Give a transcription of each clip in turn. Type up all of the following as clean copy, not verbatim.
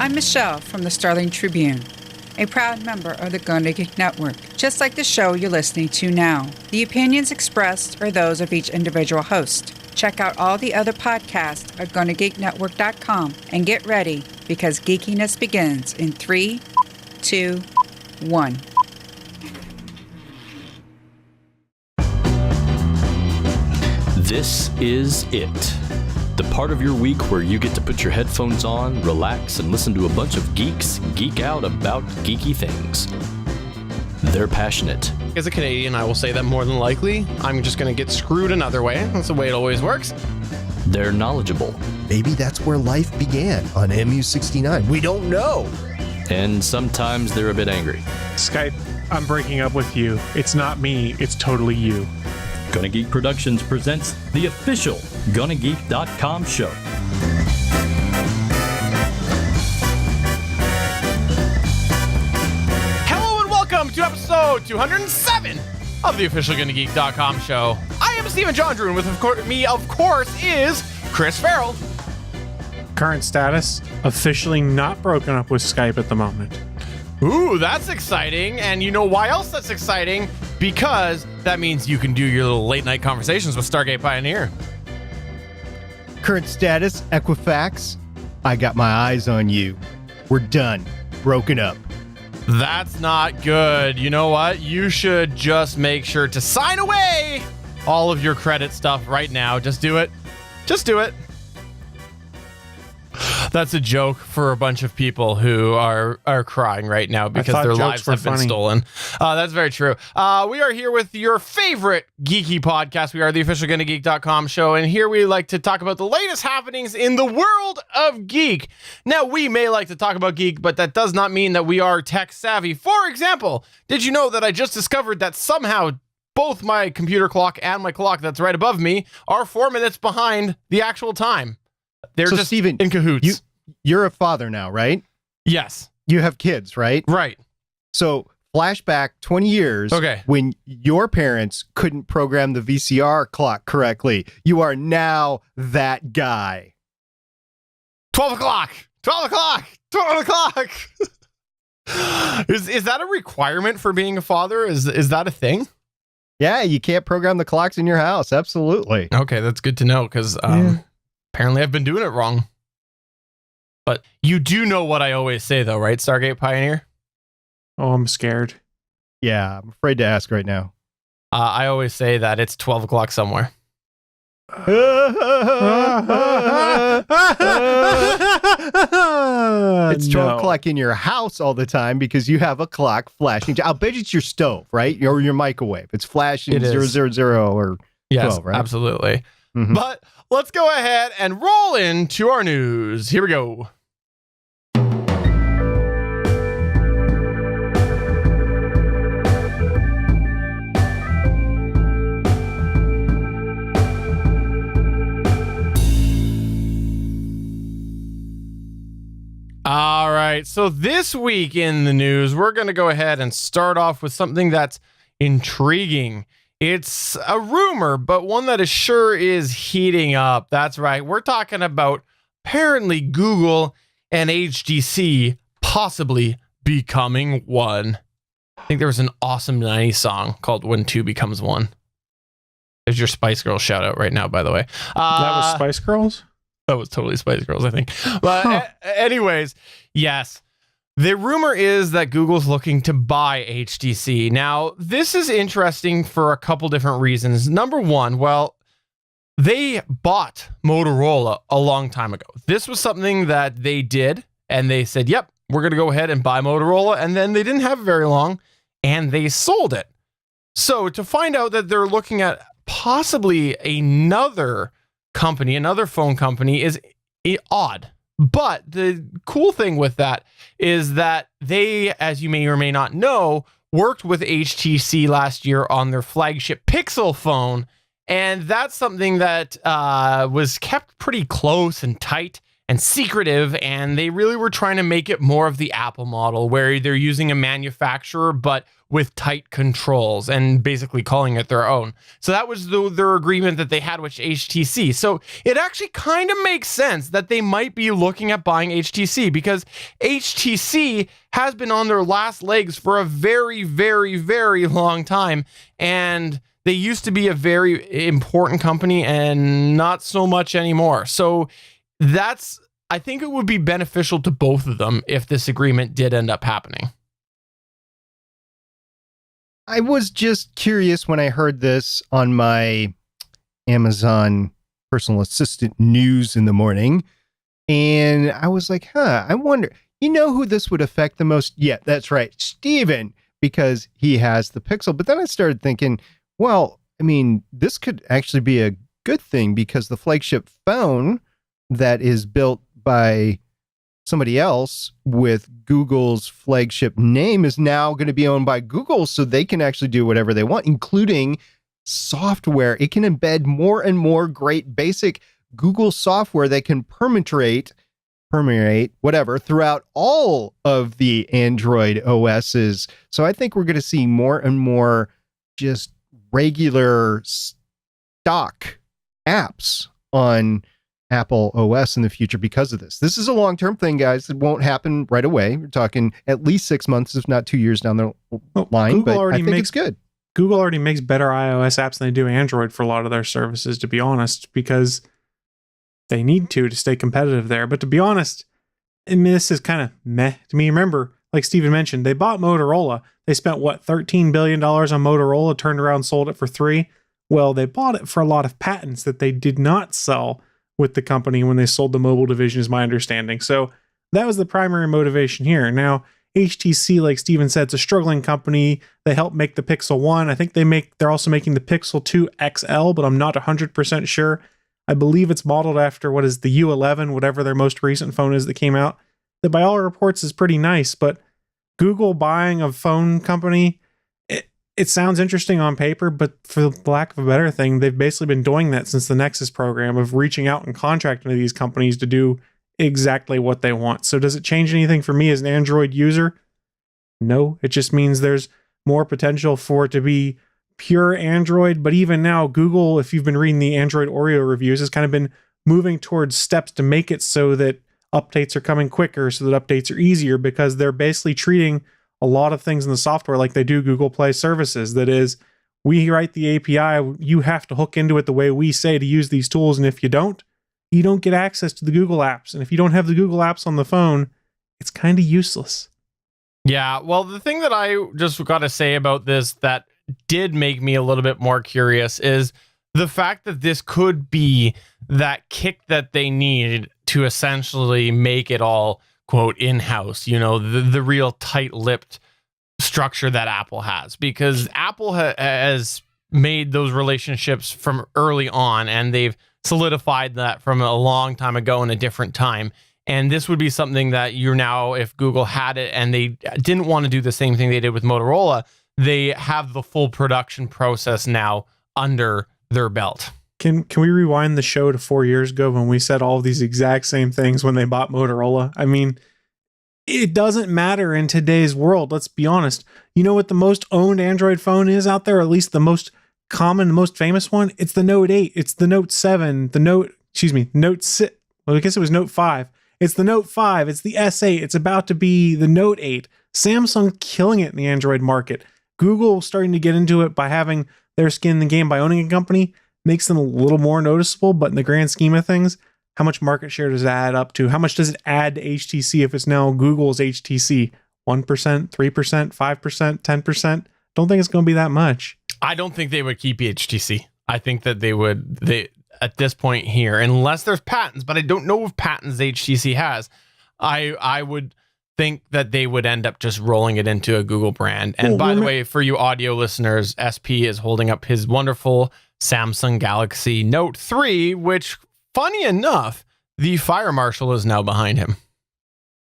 I'm Michelle from the Starling Tribune, a proud member of the Gonna Geek Network, just like the show you're listening to now. The opinions expressed are those of each individual host. Check out all the other podcasts at GonnaGeekNetwork.com and get ready because geekiness begins in 3, 2, 1. This is it. The part of your week where you get to put your headphones on, relax, and listen to a bunch of geeks geek out about geeky things. They're passionate. As a Canadian, I will say that more than likely, I'm just going to get screwed another way. That's the way it always works. They're knowledgeable. Maybe that's where life began, on MU69. We don't know. And sometimes they're a bit angry. Skype, I'm breaking up with you. It's not me, it's totally you. Gonna Geek Productions presents the official GonnaGeek.com show. Hello and welcome to episode 207 of the official GonnaGeek.com show. I am Stephen Jondrew, and with me, of course, is Chris Ferrell. Current status, officially not broken up with Skype at the moment. Ooh, that's exciting. And you know why else that's exciting? Because that means you can do your little late night conversations with Stargate Pioneer. Current status, Equifax. I got my eyes on you. We're done. Broken up. That's not good. You know what? You should just make sure to sign away all of your credit stuff right now. Just do it. Just do it. That's a joke for a bunch of people who are crying right now because their lives have been stolen. That's very true. We are here with your favorite geeky podcast. We are the official GonnaGeek.com show, and here we like to talk about the latest happenings in the world of geek. Now, we may like to talk about geek, but that does not mean that we are tech savvy. For example, did you know that I just discovered that somehow both my computer clock and my clock that's right above me are 4 minutes behind the actual time? They're so just Steven, in cahoots. You're a father now, right? Yes. You have kids, right? Right. So flashback 20 years when your parents couldn't program the VCR clock correctly. You are now that guy. 12 o'clock. 12 o'clock. 12 o'clock. Is that a requirement for being a father? Is that a thing? Yeah, you can't program the clocks in your house. Absolutely. Okay, that's good to know because apparently I've been doing it wrong. But you do know what I always say, though, right, Stargate Pioneer? Oh, I'm scared. Yeah, I'm afraid to ask right now. I always say that it's 12 o'clock somewhere. It's 12 o'clock in your house all the time because you have a clock flashing. I'll bet it's your stove, right? Or your microwave. It's flashing 000 or 12, right? Absolutely. Mm-hmm. But let's go ahead and roll into our news. Here we go. All right, so this week in the news, we're going to go ahead and start off with something that's intriguing. It's a rumor, but one that is sure is heating up. That's right. We're talking about apparently Google and HTC possibly becoming one. I think there was an awesome 90s song called When Two Becomes One. There's your Spice Girls shout out right now, by the way. That was Spice Girls? That was totally Spice Girls, I think. But anyways, yes. The rumor is that Google's looking to buy HTC. Now, this is interesting for a couple different reasons. Number one, well, they bought Motorola a long time ago. This was something that they did, and they said, yep, we're going to go ahead and buy Motorola. And then they didn't have it very long, and they sold it. So to find out that they're looking at possibly another company, another phone company, is odd. But the cool thing with that is that they, as you may or may not know, worked with HTC last year on their flagship Pixel phone. And that's something that was kept pretty close and tight and secretive, and they really were trying to make it more of the Apple model, where they're using a manufacturer but with tight controls and basically calling it their own. So that was their agreement that they had with HTC. So it actually kind of makes sense that they might be looking at buying HTC, because HTC has been on their last legs for a very, very, very long time, and they used to be a very important company and not so much anymore. So I think it would be beneficial to both of them if this agreement did end up happening. I was just curious when I heard this on my Amazon personal assistant news in the morning, and I was like, I wonder, who this would affect the most? Yeah, that's right, Steven, because he has the Pixel. But then I started thinking, well, I mean, this could actually be a good thing, because the flagship phone that is built by somebody else with Google's flagship name is now going to be owned by Google, so they can actually do whatever they want, including software. It can embed more and more great basic Google software that can permeate whatever throughout all of the Android OSs. So I think we're going to see more and more just regular stock apps on Apple OS in the future because of this. This is a long-term thing, guys. It won't happen right away. We're talking at least 6 months, if not 2 years down the line, but I think it's good. Google already makes better iOS apps than they do Android for a lot of their services, to be honest, because they need to stay competitive there. But to be honest, I mean, this is kind of meh to me. Remember, like Steven mentioned, they bought Motorola. They spent, $13 billion on Motorola, turned around, sold it for $3 billion. Well, they bought it for a lot of patents that they did not sell with the company when they sold the mobile division, is my understanding. So that was the primary motivation here. Now, HTC, like Steven said, it's a struggling company. They helped make the Pixel 1. I think they're also making the Pixel 2 XL, but I'm not 100% sure. I believe it's modeled after what is the U11, whatever their most recent phone is that came out. That by all reports is pretty nice, but Google buying a phone company, it sounds interesting on paper, but for the lack of a better thing, they've basically been doing that since the Nexus program of reaching out and contracting to these companies to do exactly what they want. So does it change anything for me as an Android user? No, it just means there's more potential for it to be pure Android. But even now, Google, if you've been reading the Android Oreo reviews, has kind of been moving towards steps to make it so that updates are coming quicker, so that updates are easier, because they're basically treating a lot of things in the software like they do Google Play services. That is, we write the API, you have to hook into it the way we say to use these tools, and if you don't get access to the Google apps. And if you don't have the Google apps on the phone, it's kind of useless. Yeah, well, the thing that I just got to say about this that did make me a little bit more curious is the fact that this could be that kick that they need to essentially make it all, quote, in-house, the real tight-lipped structure that Apple has, because Apple has made those relationships from early on, and they've solidified that from a long time ago in a different time. And this would be something that you're now, if Google had it and they didn't want to do the same thing they did with Motorola, they have the full production process now under their belt. Can we rewind the show to 4 years ago when we said all of these exact same things when they bought Motorola? I mean, it doesn't matter in today's world. Let's be honest. You know what the most owned Android phone is out there, or at least the most common, the most famous one? It's the Note 8. It's the Note 7. Note 6. Well, I guess it was Note 5. It's the Note 5. It's the S8. It's about to be the Note 8. Samsung killing it in the Android market. Google starting to get into it by having their skin in the game by owning a company makes them a little more noticeable, but in the grand scheme of things, how much market share does that add up to? How much does it add to HTC if it's now Google's HTC? 1%, 3%, 5%, 10%? Don't think it's going to be that much. I don't think they would keep HTC. I think that they at this point here, unless there's patents, but I don't know if patents HTC has, I would think that they would end up just rolling it into a Google brand. And by the way, for you audio listeners, SP is holding up his wonderful Samsung Galaxy Note 3, which, funny enough, the fire marshal is now behind him.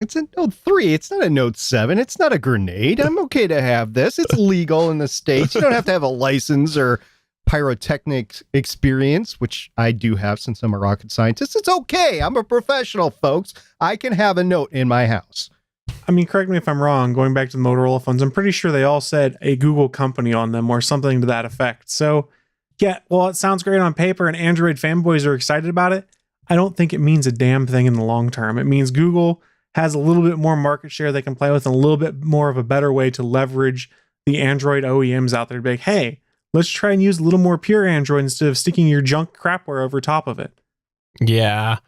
It's a Note 3. It's not a Note 7. It's not a grenade. I'm okay to have this. It's legal in the States. You don't have to have a license or pyrotechnic experience, which I do have since I'm a rocket scientist. It's okay. I'm a professional, folks. I can have a note in my house. I mean, correct me if I'm wrong, going back to the Motorola phones, I'm pretty sure they all said a Google company on them or something to that effect. So, yeah, well, it sounds great on paper and Android fanboys are excited about it. I don't think it means a damn thing in the long term. It means Google has a little bit more market share they can play with and a little bit more of a better way to leverage the Android OEMs out there to be like, hey, let's try and use a little more pure Android instead of sticking your junk crapware over top of it. Yeah.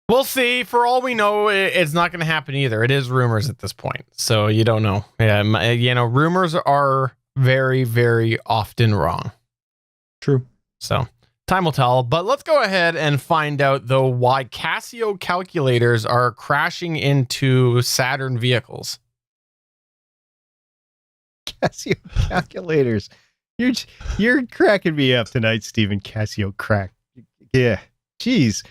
We'll see. For all we know, it's not going to happen either. It is rumors at this point, so you don't know. Yeah, rumors are very, very often wrong. True. So time will tell. But let's go ahead and find out, though, why Casio calculators are crashing into Saturn vehicles. Casio calculators. You're cracking me up tonight, Stephen. Casio crack. Yeah. Jeez.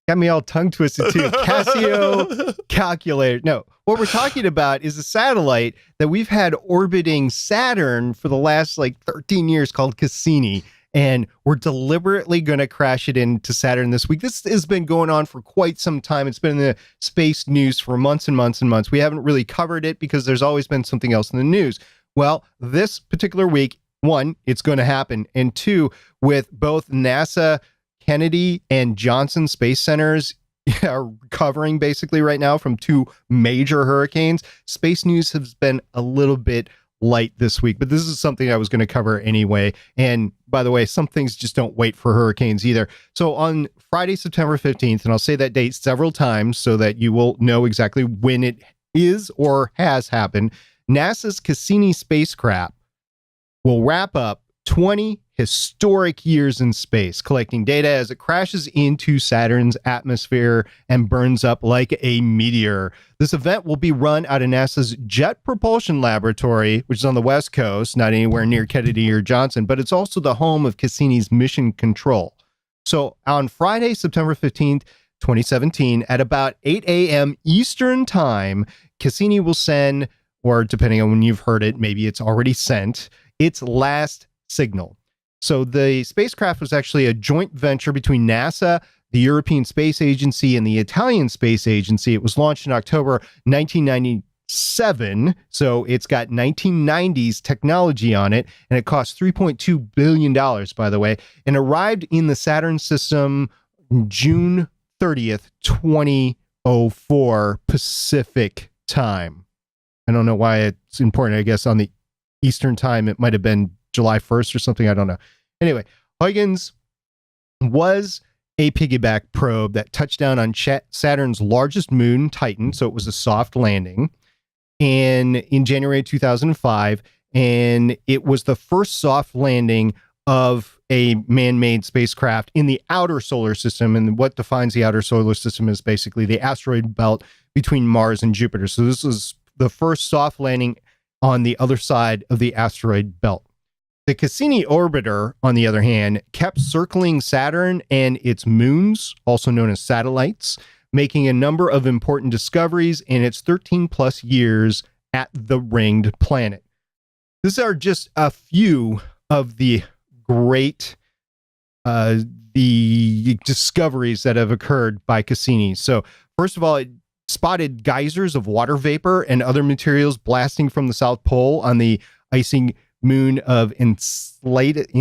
Got me all tongue twisted too. Casio calculator. No, what we're talking about is a satellite that we've had orbiting Saturn for the last 13 years called Cassini. And we're deliberately going to crash it into Saturn this week. This has been going on for quite some time. It's been in the space news for months and months and months. We haven't really covered it because there's always been something else in the news. Well, this particular week, one, it's going to happen. And two, with both NASA Kennedy and Johnson Space Centers are recovering basically right now from two major hurricanes, space news has been a little bit light this week, but this is something I was going to cover anyway. And by the way, some things just don't wait for hurricanes either. So on Friday, September 15th, and I'll say that date several times so that you will know exactly when it is or has happened, NASA's Cassini spacecraft will wrap up 20 historic years in space, collecting data as it crashes into Saturn's atmosphere and burns up like a meteor. This event will be run out of NASA's Jet Propulsion Laboratory, which is on the West Coast, not anywhere near Kennedy or Johnson, but it's also the home of Cassini's mission control. So on Friday, September 15th, 2017, at about 8 a.m. Eastern Time, Cassini will send, or depending on when you've heard it, maybe it's already sent, its last signal. So the spacecraft was actually a joint venture between NASA, the European Space Agency, and the Italian Space Agency. It was launched in October 1997, so it's got 1990s technology on it, and it cost $3.2 billion, by the way, and arrived in the Saturn system June 30th, 2004 Pacific time. I don't know why it's important. I guess on the Eastern time, it might have been July 1st or something. I don't know. Anyway, Huygens was a piggyback probe that touched down on Saturn's largest moon, Titan. So it was a soft landing. And in January 2005, and it was the first soft landing of a man-made spacecraft in the outer solar system. And what defines the outer solar system is basically the asteroid belt between Mars and Jupiter. So this was the first soft landing on the other side of the asteroid belt. The Cassini orbiter, on the other hand, kept circling Saturn and its moons, also known as satellites, making a number of important discoveries in its 13 plus years at the ringed planet. These are just a few of the great the discoveries that have occurred by Cassini. So first of all, it spotted geysers of water vapor and other materials blasting from the South Pole on the icy moon of Enceladus.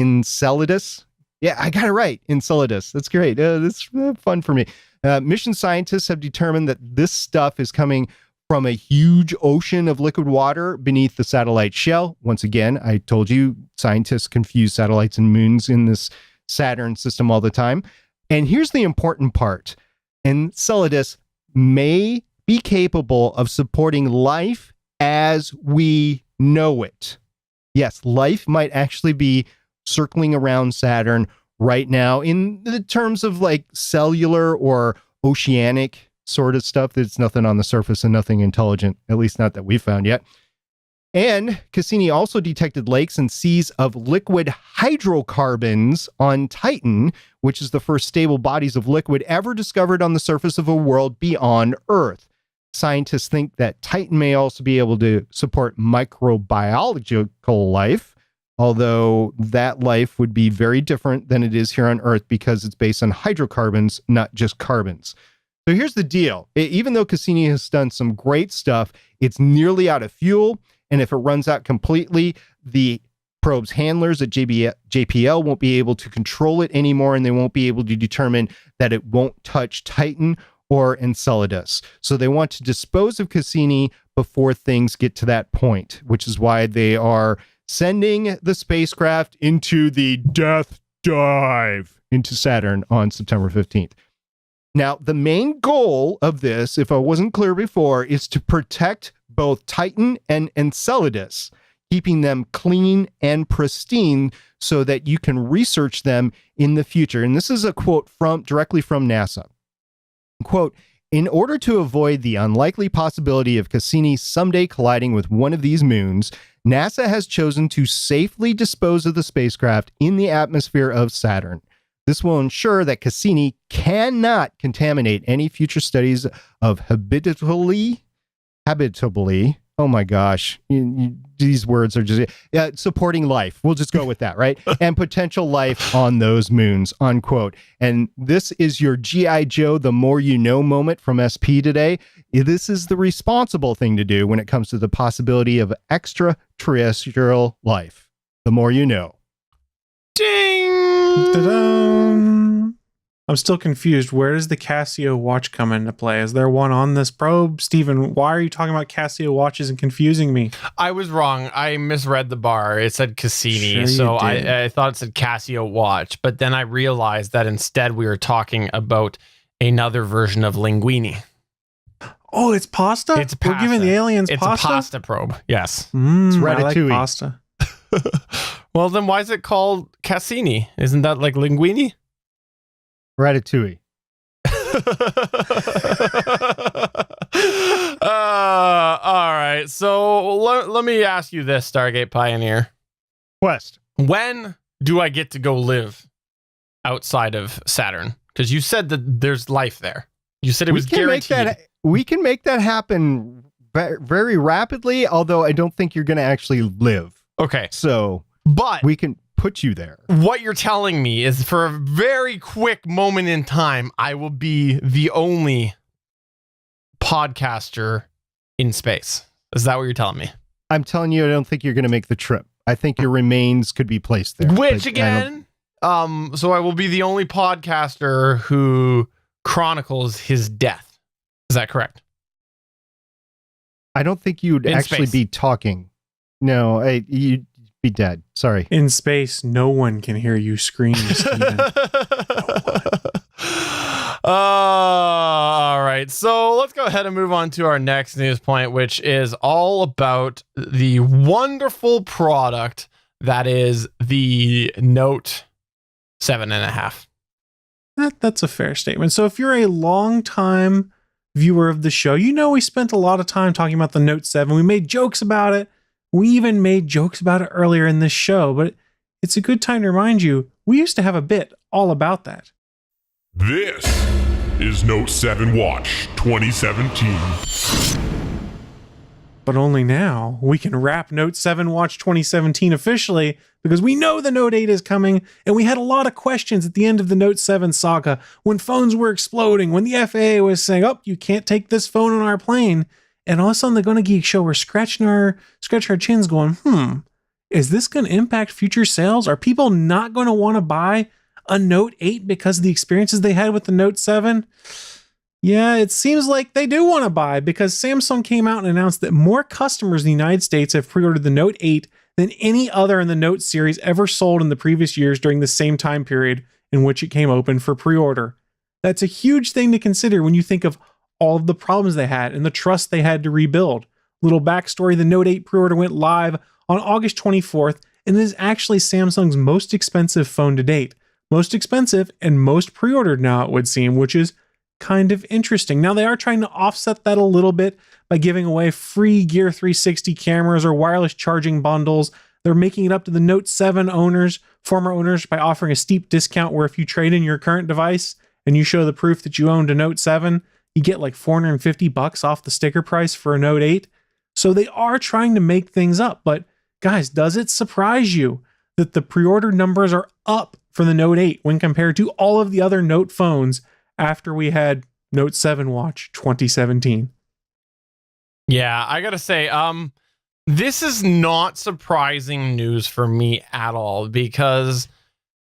Yeah, I got it right. Enceladus. That's great. That's fun for me. Mission scientists have determined that this stuff is coming from a huge ocean of liquid water beneath the satellite shell. Once again, I told you, scientists confuse satellites and moons in this Saturn system all the time. And here's the important part. Enceladus may be capable of supporting life as we know it. Yes, life might actually be circling around Saturn right now in the terms of like cellular or oceanic sort of stuff. There's nothing on the surface and nothing intelligent, at least not that we've found yet. And Cassini also detected lakes and seas of liquid hydrocarbons on Titan, which is the first stable bodies of liquid ever discovered on the surface of a world beyond Earth. Scientists think that Titan may also be able to support microbiological life, although that life would be very different than it is here on Earth because it's based on hydrocarbons, not just carbons. So here's the deal. Even though Cassini has done some great stuff, it's nearly out of fuel. And if it runs out completely, the probe's handlers at JPL won't be able to control it anymore, and they won't be able to determine that it won't touch Titan or Enceladus. So they want to dispose of Cassini before things get to that point, which is why they are sending the spacecraft into the death dive into Saturn on September 15th. Now, the main goal of this, if I wasn't clear before, is to protect both Titan and Enceladus, keeping them clean and pristine so that you can research them in the future. And this is a quote directly from NASA. Quote, "In order to avoid the unlikely possibility of Cassini someday colliding with one of these moons, NASA has chosen to safely dispose of the spacecraft in the atmosphere of Saturn. This will ensure that Cassini cannot contaminate any future studies of habitably, oh my gosh, these words are just supporting life. We'll just go with that, right? And potential life on those moons," unquote. And this is your G.I. Joe, the more you know moment from SP today. This is the responsible thing to do when it comes to the possibility of extraterrestrial life. The more you know. Ding! Ta-da! I'm still confused. Where does the Casio watch come into play? Is there one on this probe? Stephen, why are you talking about Casio watches and confusing me? I was wrong. I misread the bar. It said Cassini, Sure so you did. I thought it said Casio watch, but then I realized that instead we were talking about another version of linguine. Oh, it's pasta? It's pasta. We're giving the aliens It's pasta? a pasta probe, yes. It's Ratatouille. I like pasta. Well, then why is it called Cassini? Isn't that like linguine? Ratatouille. All right. So let me ask you this, Stargate Pioneer. Quest. When do I get to go live outside of Saturn? Because you said that there's life there. You said it was guaranteed. We can make that happen very rapidly, although I don't think you're going to actually live. Okay. So, But we can put you there. what you're telling me is for a very quick moment in time, I will be the only podcaster in space. Is that what you're telling me? I'm telling you, I don't think you're going to make the trip. I think your remains could be placed there. Which but I again, so I will be the only podcaster who chronicles his death. Is that correct? I don't think you'd In actually space. be talking. No, you'd be dead. Sorry. In space, no one can hear you scream, Stephen. All right. So let's go ahead and move on to our next news point, which is all about the wonderful product that is the Note 7.5. That's a fair statement. So if you're a long-time viewer of the show, you know we spent a lot of time talking about the Note 7. We made jokes about it. We even made jokes about it earlier in this show, but it's a good time to remind you, we used to have a bit all about that. This is Note 7 Watch 2017. But only now we can wrap Note 7 Watch 2017 officially because we know the Note 8 is coming, and we had a lot of questions at the end of the Note 7 saga when phones were exploding, when the FAA was saying, "Oh, you can't take this phone on our plane." And all of a sudden, the Gonna Geek Show, we're scratching our chins going, is this going to impact future sales? Are people not going to want to buy a Note 8 because of the experiences they had with the Note 7? Yeah, it seems like they do want to buy because Samsung came out and announced that more customers in the United States have pre-ordered the Note 8 than any other in the Note series ever sold in the previous years during the same time period in which it came open for pre-order. That's a huge thing to consider when you think of all of the problems they had and the trust they had to rebuild. Little backstory, the Note 8 pre-order went live on August 24th, and it is actually Samsung's most expensive phone to date. Most expensive and most pre-ordered now, it would seem, which is kind of interesting. Now, they are trying to offset that a little bit by giving away free Gear 360 cameras or wireless charging bundles. They're making it up to the Note 7 owners, former owners, by offering a steep discount where if you trade in your current device and you show the proof that you owned a Note 7, you get like $450 off the sticker price for a Note 8. So they are trying to make things up. But guys, does it surprise you that the pre-order numbers are up for the Note 8 when compared to all of the other Note phones after we had Note 7 Watch 2017. Yeah, I gotta say, this is not surprising news for me at all, because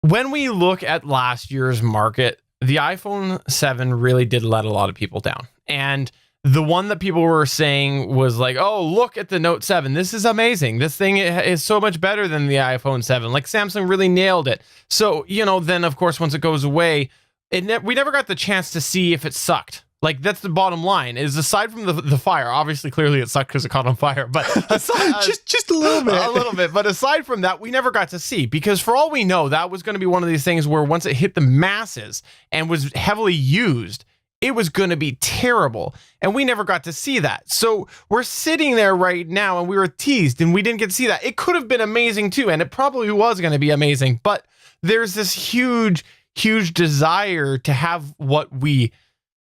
when we look at last year's market, the iPhone 7 really did let a lot of people down. And the one that people were saying was like, oh, look at the Note 7. This is amazing. This thing is so much better than the iPhone 7. Like, Samsung really nailed it. So, then, of course, once it goes away, we never got the chance to see if it sucked. Like, that's the bottom line, is aside from the fire, obviously, clearly it sucked because it caught on fire, but aside, just a little bit. A little bit. But aside from that, we never got to see, because for all we know, that was going to be one of these things where once it hit the masses and was heavily used, it was going to be terrible. And we never got to see that. So we're sitting there right now and we were teased and we didn't get to see that. It could have been amazing too. And it probably was going to be amazing. But there's this huge, huge desire to have what we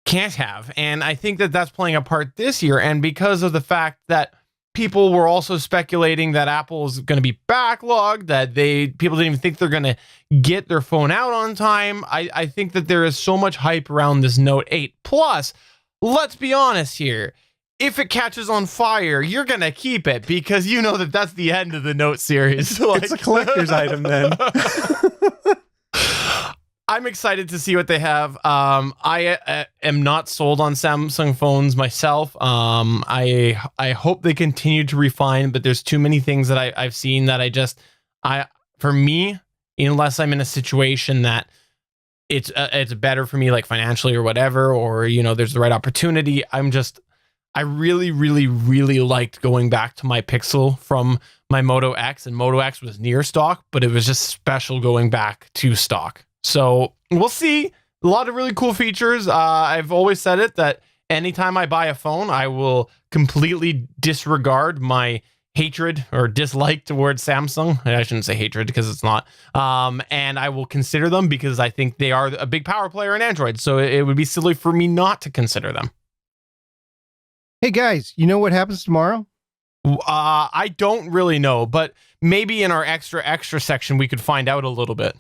can't have. And I think that that's playing a part this year. And because of the fact that people were also speculating that Apple is going to be backlogged, that people didn't even think they're going to get their phone out on time. I think that there is so much hype around this Note 8. Plus, let's be honest here. If it catches on fire, you're going to keep it, because you know that that's the end of the Note series. It's a collector's item then. I'm excited to see what they have. I am not sold on Samsung phones myself. I hope they continue to refine, but there's too many things that I've seen that for me, unless I'm in a situation that it's better for me, like financially or whatever, or there's the right opportunity. I really, really, really liked going back to my Pixel from my Moto X, and Moto X was near stock, but it was just special going back to stock. So we'll see. A lot of really cool features. I've always said it, that anytime I buy a phone, I will completely disregard my hatred or dislike towards Samsung. I shouldn't say hatred, because it's not. And I will consider them because I think they are a big power player in Android. So it would be silly for me not to consider them. Hey guys, you know what happens tomorrow? I don't really know, but maybe in our extra section, we could find out a little bit.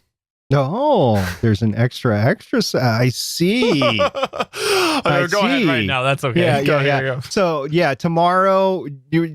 Oh, there's an extra. I see. Go ahead right now. That's okay. Yeah. So tomorrow,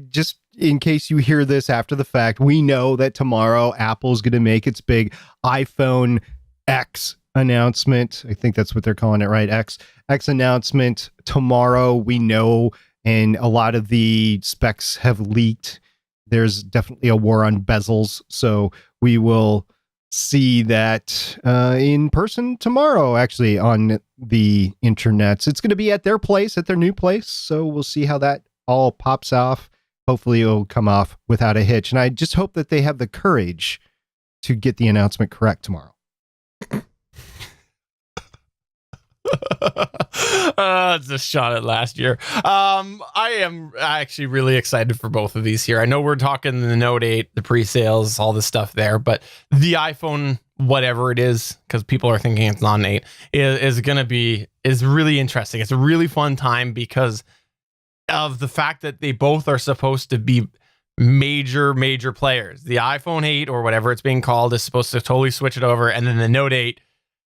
just in case you hear this after the fact, we know that tomorrow Apple's going to make its big iPhone X announcement. I think that's what they're calling it, right? X announcement tomorrow. We know, and a lot of the specs have leaked. There's definitely a war on bezels, so we will see that in person tomorrow, actually, on the internets. It's going to be at their place, at their new place, so we'll see how that all pops off. Hopefully it'll come off without a hitch, and I just hope that they have the courage to get the announcement correct tomorrow. Just shot it last year. I am actually really excited for both of these here. I know we're talking the Note 8, the pre-sales, all the stuff there, but the iPhone, whatever it is, because people are thinking it's not an 8, is really interesting. It's a really fun time because of the fact that they both are supposed to be major players. The iPhone 8, or whatever it's being called, is supposed to totally switch it over, and then the Note 8,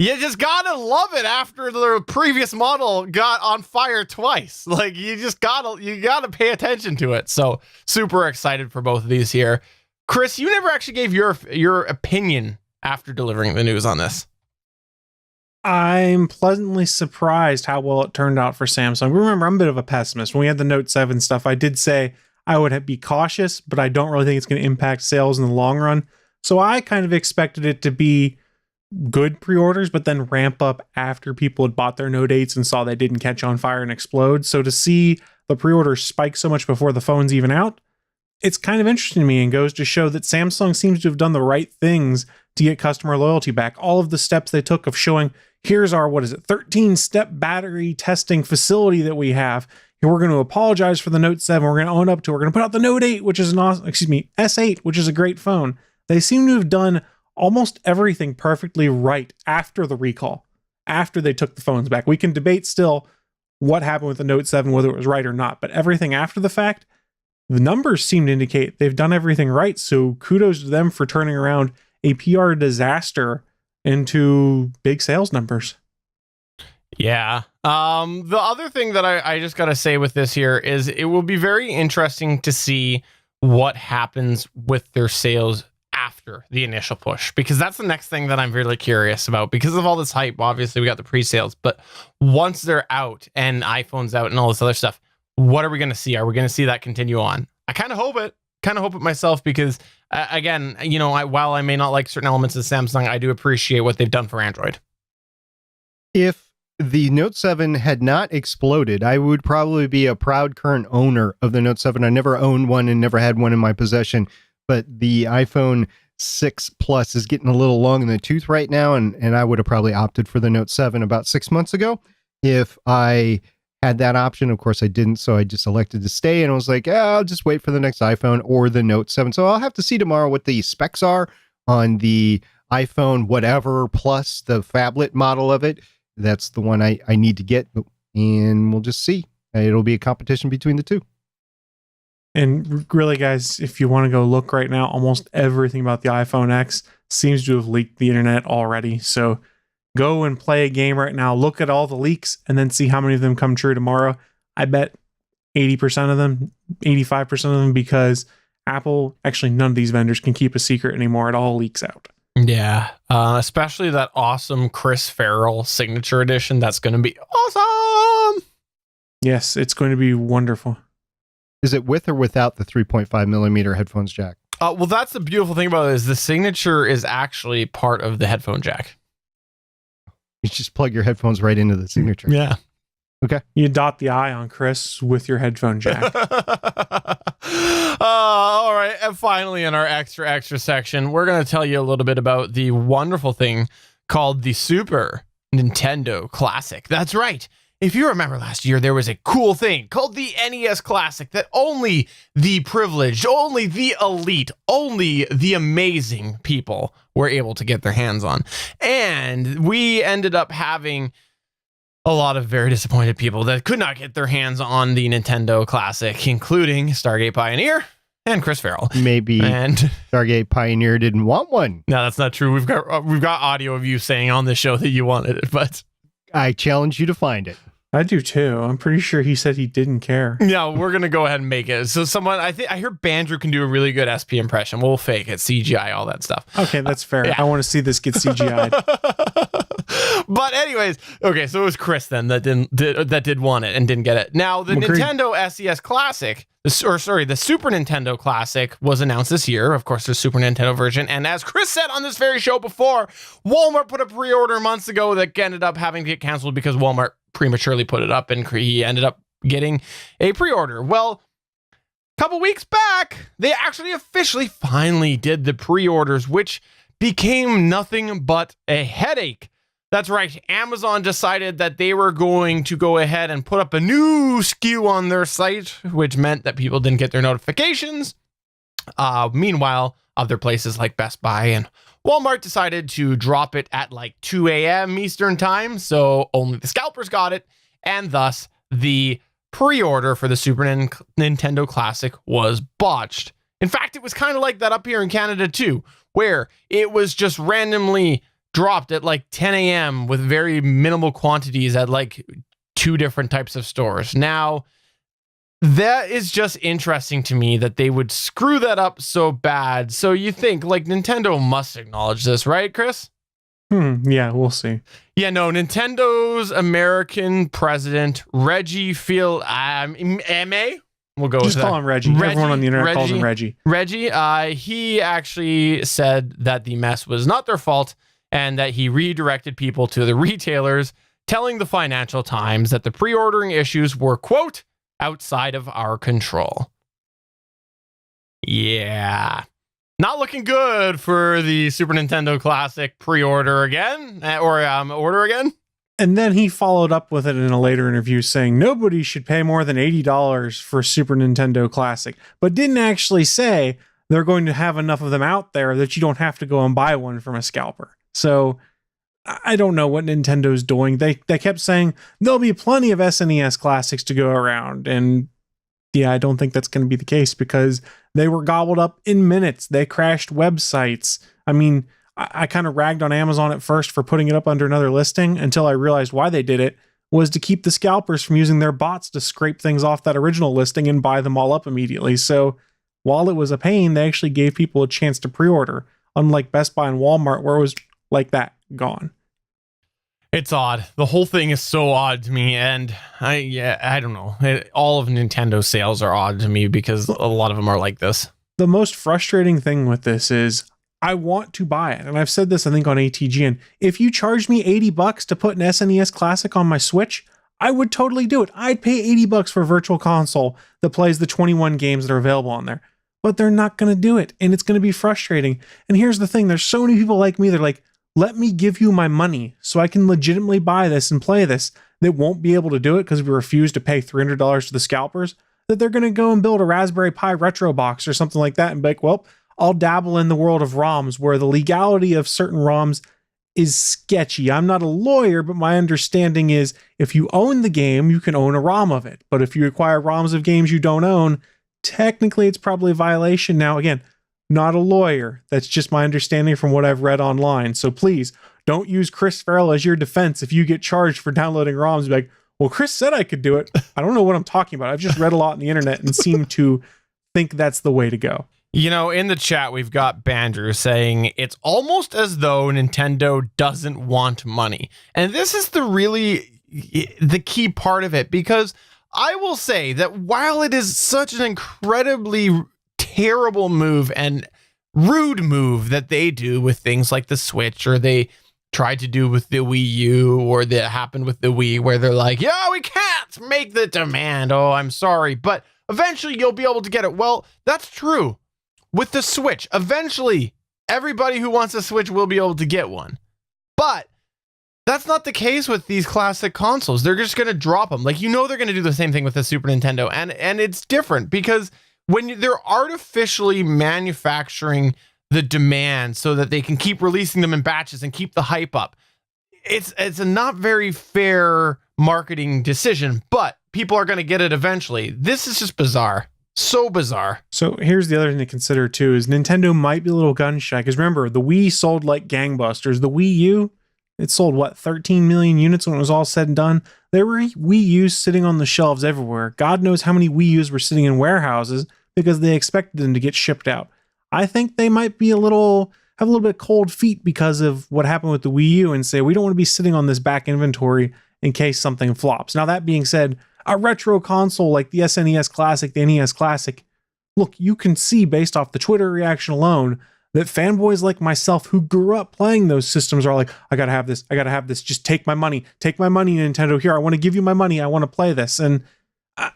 you just gotta love it after the previous model got on fire twice. Like, you gotta pay attention to it. So super excited for both of these here. Chris, you never actually gave your opinion after delivering the news on this. I'm pleasantly surprised how well it turned out for Samsung. Remember, I'm a bit of a pessimist. When we had the Note 7 stuff, I did say I would be cautious, but I don't really think it's going to impact sales in the long run. So I kind of expected it to be good pre-orders, but then ramp up after people had bought their Note 8s and saw they didn't catch on fire and explode. So to see the pre-orders spike so much before the phone's even out, it's kind of interesting to me, and goes to show that Samsung seems to have done the right things to get customer loyalty back. All of the steps they took of showing, here's our, 13-step battery testing facility that we have. Here, we're going to apologize for the Note 7. We're going to own up to it. We're going to put out the Note 8, which is S8, which is a great phone. They seem to have done almost everything perfectly right after the recall, after they took the phones back. We can debate still what happened with the Note 7, whether it was right or not, but everything after the fact, the numbers seem to indicate they've done everything right. So kudos to them for turning around a PR disaster into big sales numbers. Yeah. The other thing that I just got to say with this here is it will be very interesting to see what happens with their sales after the initial push, because that's the next thing that I'm really curious about. Because of all this hype, obviously we got the pre-sales, but once they're out and iPhone's out and all this other stuff, what are we going to see? Are we going to see that continue on? I kind of hope it myself, because again, while I may not like certain elements of Samsung, I do appreciate what they've done for Android. If the Note 7 had not exploded, I would probably be a proud current owner of the Note 7. I never owned one and never had one in my possession, but the iPhone 6 Plus is getting a little long in the tooth right now, and I would have probably opted for the Note 7 about 6 months ago if I had that option. Of course, I didn't, so I just elected to stay, and I was like, I'll just wait for the next iPhone or the Note 7. So I'll have to see tomorrow what the specs are on the iPhone whatever Plus, the phablet model of it. That's the one I need to get, and we'll just see. It'll be a competition between the two. And really, guys, if you want to go look right now, almost everything about the iPhone X seems to have leaked the internet already. So go and play a game right now. Look at all the leaks and then see how many of them come true tomorrow. I bet 80% of them, 85% of them, because Apple, actually none of these vendors can keep a secret anymore. It all leaks out. Yeah, especially that awesome Chris Ferrell signature edition. That's going to be awesome. Yes, it's going to be wonderful. Is it with or without the 3.5 millimeter headphones jack? Well, that's the beautiful thing about it, is the signature is actually part of the headphone jack. You just plug your headphones right into the signature. Yeah. Okay. You dot the I on Chris with your headphone jack. All right. And finally, in our extra section, we're going to tell you a little bit about the wonderful thing called the Super Nintendo Classic. That's right. If you remember last year, there was a cool thing called the NES Classic that only the privileged, only the elite, only the amazing people were able to get their hands on. And we ended up having a lot of very disappointed people that could not get their hands on the Nintendo Classic, including Stargate Pioneer and Chris Ferrell. Maybe and Stargate Pioneer didn't want one. No, that's not true. We've got audio of you saying on this show that you wanted it, but I challenge you to find it. I do too. I'm pretty sure he said he didn't care. Yeah, we're gonna go ahead and make it. So I hear Bandrew can do a really good SP impression. We'll fake it, CGI, all that stuff. Okay, that's fair. Yeah. I want to see this get CGI'd. But anyways, okay, so it was Chris then that did want it and didn't get it. Now the Nintendo SES Classic, the Super Nintendo Classic was announced this year. Of course, the Super Nintendo version. And as Chris said on this very show before, Walmart put a pre-order months ago that ended up having to get canceled because Walmart prematurely put it up, and he ended up getting a pre-order. Well, a couple weeks back, they actually officially finally did the pre-orders, which became nothing but a headache. That's right. Amazon decided that they were going to go ahead and put up a new SKU on their site, which meant that people didn't get their notifications. Meanwhile, other places like Best Buy and Walmart decided to drop it at like 2 a.m. Eastern time, so only the scalpers got it, and thus the pre-order for the Super Nintendo Classic was botched. In fact, it was kind of like that up here in Canada too, where it was just randomly dropped at like 10 a.m. with very minimal quantities at like 2 different types of stores. Now, that is just interesting to me that they would screw that up so bad. So you think like Nintendo must acknowledge this, right, Chris? Yeah, we'll see. Yeah, no, Nintendo's American president, Reggie M.A.? We'll go Just with call that. him Reggie. Everyone on the internet calls him Reggie. He actually said that the mess was not their fault and that he redirected people to the retailers, telling the Financial Times that the pre-ordering issues were, quote, outside of our control. Yeah. Not looking good for the Super Nintendo Classic pre-order again, order again. And then he followed up with it in a later interview saying nobody should pay more than $80 for Super Nintendo Classic, but didn't actually say they're going to have enough of them out there that you don't have to go and buy one from a scalper. So I don't know what Nintendo's doing. They kept saying there'll be plenty of SNES classics to go around, and Yeah, I don't think that's going to be the case because they were gobbled up in minutes. They crashed websites. I mean, I kind of ragged on Amazon at first for putting it up under another listing until I realized why they did it was to keep the scalpers from using their bots to scrape things off that original listing and buy them all up immediately. So while it was a pain, they actually gave people a chance to pre-order, unlike Best Buy and Walmart, where it was like that, gone. It's odd. The whole thing is so odd to me, and I don't know. All of Nintendo sales are odd to me because a lot of them are like this. The most frustrating thing with this is I want to buy it, and I've said this I think on ATGN. If you charged me $80 to put an SNES Classic on my Switch, I would totally do it. I'd pay $80 for a virtual console that plays the 21 games that are available on there. But they're not going to do it, and it's going to be frustrating. And here's the thing. There's so many people like me that are like, let me give you my money so I can legitimately buy this and play this, that won't be able to do it because we refuse to pay $300 to the scalpers, that they're going to go and build a Raspberry Pi retro box or something like that and be like, well, I'll dabble in the world of ROMs where the legality of certain ROMs is sketchy. I'm not a lawyer, but my understanding is if you own the game, you can own a ROM of it. But if you acquire ROMs of games you don't own, technically it's probably a violation. Now, again, not a lawyer. That's just my understanding from what I've read online. So please don't use Chris Ferrell as your defense if you get charged for downloading ROMs. Be like, well, Chris said I could do it. I don't know what I'm talking about. I've just read a lot on the internet and seem to think that's the way to go. You know, in the chat, we've got Jondrew saying it's almost as though Nintendo doesn't want money. And this is the key part of it, because I will say that while it is such an incredibly terrible move and rude move that they do with things like the Switch, or they tried to do with the Wii U, or that happened with the Wii, where they're like, yeah, we can't make the demand. Oh, I'm sorry, but eventually you'll be able to get it. Well, that's true. With the Switch, eventually everybody who wants a Switch will be able to get one. But that's not the case with these classic consoles. They're just going to drop them. Like, you know, they're going to do the same thing with the Super Nintendo. And it's different because when they're artificially manufacturing the demand so that they can keep releasing them in batches and keep the hype up, it's a not very fair marketing decision, but people are going to get it eventually. This is just bizarre. So bizarre. So here's the other thing to consider too, is Nintendo might be a little gun shy. Because remember, the Wii sold like gangbusters. The Wii U, it sold what, 13 million units when it was all said and done. There were Wii U's sitting on the shelves everywhere. God knows how many Wii U's were sitting in warehouses because they expected them to get shipped out. I think they might be have a little bit cold feet because of what happened with the Wii U and say, we don't want to be sitting on this back inventory in case something flops. Now, that being said, a retro console like the SNES Classic, the NES Classic, look, you can see based off the Twitter reaction alone that fanboys like myself who grew up playing those systems are like, I gotta have this, just take my money, Nintendo, here, I want to give you my money, I want to play this. And I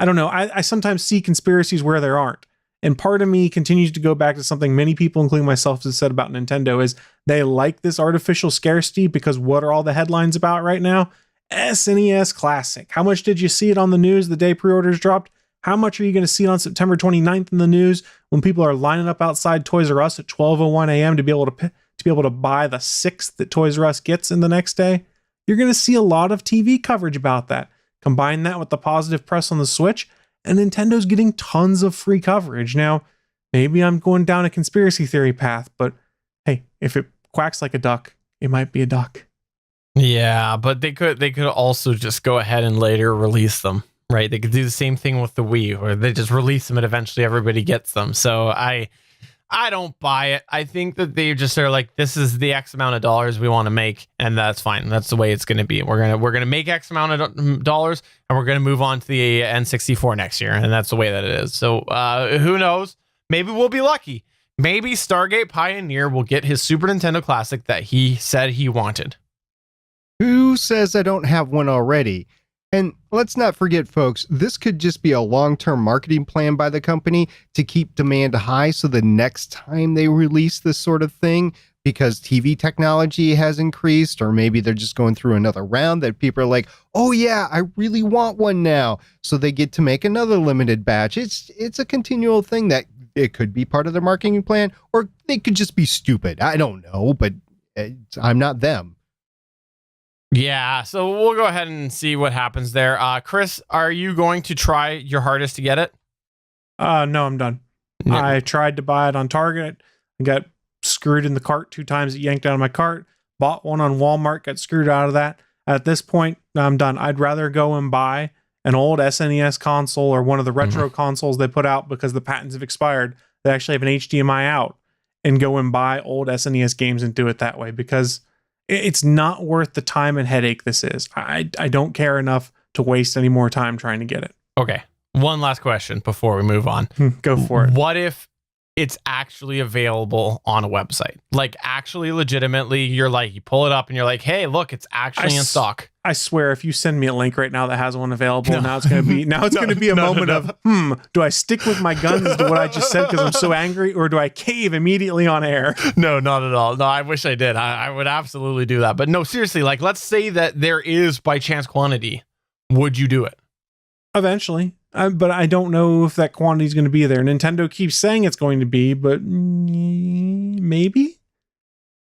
don't know, I sometimes see conspiracies where there aren't. And part of me continues to go back to something many people, including myself, have said about Nintendo is they like this artificial scarcity because what are all the headlines about right now? SNES Classic. How much did you see it on the news the day pre-orders dropped? How much are you going to see on September 29th in the news when people are lining up outside Toys R Us at 12:01 a.m. to be able to buy the 6th that Toys R Us gets in the next day? You're going to see a lot of TV coverage about that. Combine that with the positive press on the Switch, and Nintendo's getting tons of free coverage. Now, maybe I'm going down a conspiracy theory path, but hey, if it quacks like a duck, it might be a duck. Yeah, but they could also just go ahead and later release them, right? They could do the same thing with the Wii, where they just release them and eventually everybody gets them. So I don't buy it. I think that they just are like, this is the X amount of dollars we want to make, and that's fine. That's the way it's going to be. We're gonna make X amount of dollars, and we're gonna move on to the N64 next year, and that's the way that it is. So who knows? Maybe we'll be lucky. Maybe Stargate Pioneer will get his Super Nintendo Classic that he said he wanted. Who says I don't have one already? And let's not forget, folks, this could just be a long-term marketing plan by the company to keep demand high so the next time they release this sort of thing, because TV technology has increased, or maybe they're just going through another round that people are like, oh yeah, I really want one now. So they get to make another limited batch. It's a continual thing that it could be part of their marketing plan, or they could just be stupid. I don't know, but I'm not them. Yeah, so we'll go ahead and see what happens there. Chris, are you going to try your hardest to get it? No, I'm done. No. I tried to buy it on Target. I got screwed in the cart 2 times. It yanked out of my cart. Bought one on Walmart. Got screwed out of that. At this point, I'm done. I'd rather go and buy an old SNES console or one of the retro consoles they put out because the patents have expired. They actually have an HDMI out, and go and buy old SNES games and do it that way, because it's not worth the time and headache this is. I don't care enough to waste any more time trying to get it. Okay. One last question before we move on. Go for it. What if it's actually available on a website? Like, actually, legitimately, you're like, you pull it up and you're like, hey, look, it's actually in stock. I swear, if you send me a link right now that has one available, now it's going to be a moment of, do I stick with my guns to what I just said because I'm so angry, or do I cave immediately on air? No, not at all. No, I wish I did. I would absolutely do that. But no, seriously, like, let's say that there is by chance quantity. Would you do it? Eventually. But I don't know if that quantity is going to be there. Nintendo keeps saying it's going to be, but maybe?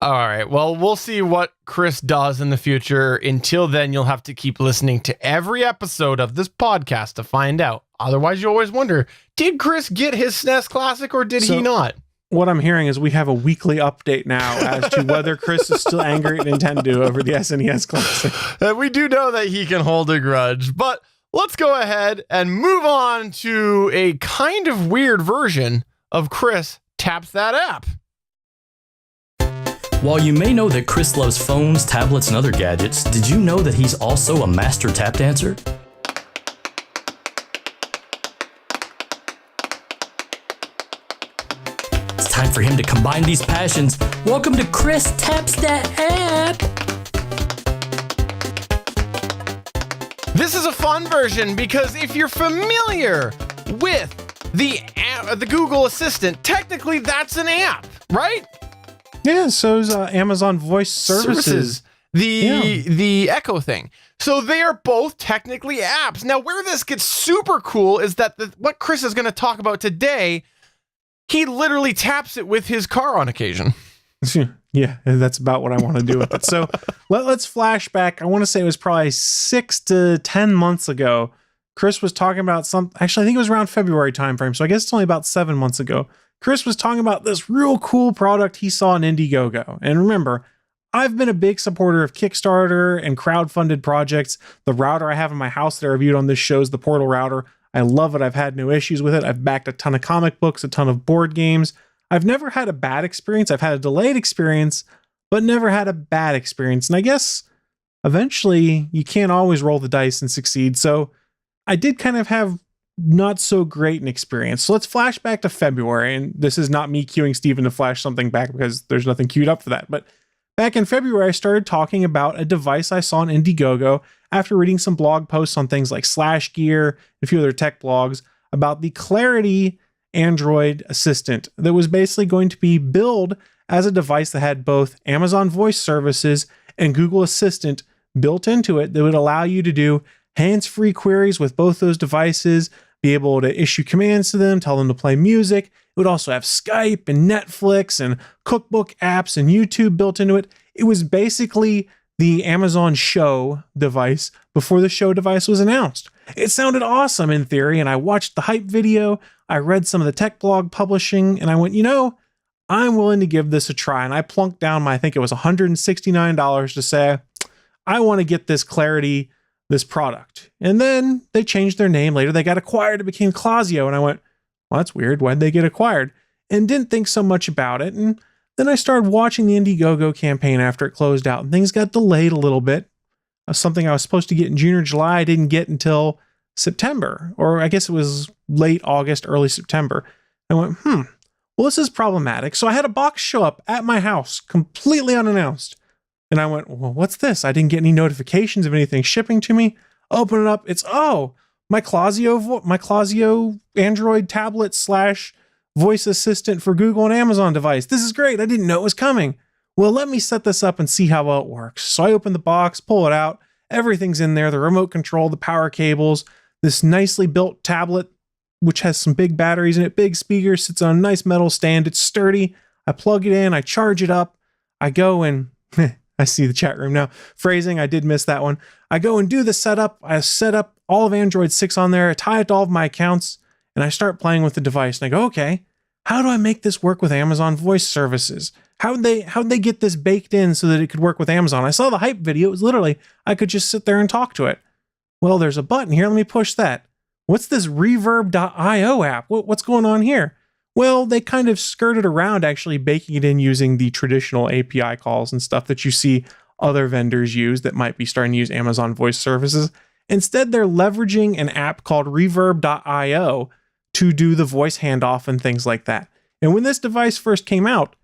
All right. Well, we'll see what Chris does in the future. Until then, you'll have to keep listening to every episode of this podcast to find out. Otherwise, you always wonder, did Chris get his SNES Classic or did he not? What I'm hearing is we have a weekly update now as to whether Chris is still angry at Nintendo over the SNES Classic. And we do know that he can hold a grudge, but let's go ahead and move on to a kind of weird version of Chris Taps That App. While you may know that Chris loves phones, tablets, and other gadgets, did you know that he's also a master tap dancer? It's time for him to combine these passions. Welcome to Chris Taps That App. This is a fun version because if you're familiar with the Google Assistant, technically that's an app, right? Yeah, so is Amazon Voice Services. The Echo thing. So they are both technically apps. Now, where this gets super cool is that what Chris is going to talk about today, he literally taps it with his car on occasion. Yeah, that's about what I want to do with it. So let's flash back. I want to say it was probably 6 to 10 months ago. Chris was talking about actually, I think it was around February timeframe. So I guess it's only about 7 months ago. Chris was talking about this real cool product he saw on Indiegogo. And remember, I've been a big supporter of Kickstarter and crowdfunded projects. The router I have in my house that I reviewed on this show is the Portal router. I love it. I've had no issues with it. I've backed a ton of comic books, a ton of board games. I've never had a bad experience. I've had a delayed experience, but never had a bad experience. And I guess eventually you can't always roll the dice and succeed. So I did kind of have not so great an experience. So let's flash back to February. And this is not me cueing Steven to flash something back because there's nothing queued up for that. But back in February, I started talking about a device I saw on Indiegogo after reading some blog posts on things like Slash Gear and a few other tech blogs about the Clarity Android assistant that was basically going to be billed as a device that had both Amazon Voice Services and Google Assistant built into it that would allow you to do hands-free queries with both those devices, be able to issue commands to them, tell them to play music. It would also have Skype and Netflix and cookbook apps and YouTube built into it. It was basically the Amazon Show device before the Show device was announced. It sounded awesome in theory, and I watched the hype video, I read some of the tech blog publishing, and I went, I'm willing to give this a try. And I plunked down I think it was $169 to say, I want to get this Clarity, this product. And then they changed their name later. They got acquired. It became Clazio. And I went, well, that's weird. Why'd they get acquired? And didn't think so much about it. And then I started watching the Indiegogo campaign after it closed out, and things got delayed a little bit. Something I was supposed to get in June or July, I didn't get until September, or I guess it was late August, early September. I went, well, this is problematic. So I had a box show up at my house completely unannounced. And I went, well, what's this? I didn't get any notifications of anything shipping to me. Open it up. It's, my Clazio Android tablet / voice assistant for Google and Amazon device. This is great. I didn't know it was coming. Well, let me set this up and see how well it works. So I open the box, pull it out. Everything's in there. The remote control, the power cables, this nicely built tablet, which has some big batteries in it, big speakers, sits on a nice metal stand. It's sturdy. I plug it in, I charge it up. I go and I see the chat room now. Phrasing, I did miss that one. I go and do the setup. I set up all of Android 6 on there, I tie it to all of my accounts, and I start playing with the device. And I go, okay, how do I make this work with Amazon voice services? How'd they get this baked in so that it could work with Amazon? I saw the hype video. It was literally, I could just sit there and talk to it. Well, there's a button here. Let me push that. What's this reverb.io app? What's going on here? Well, they kind of skirted around actually baking it in using the traditional API calls and stuff that you see other vendors use that might be starting to use Amazon voice services. Instead, they're leveraging an app called reverb.io to do the voice handoff and things like that. And when this device first came out,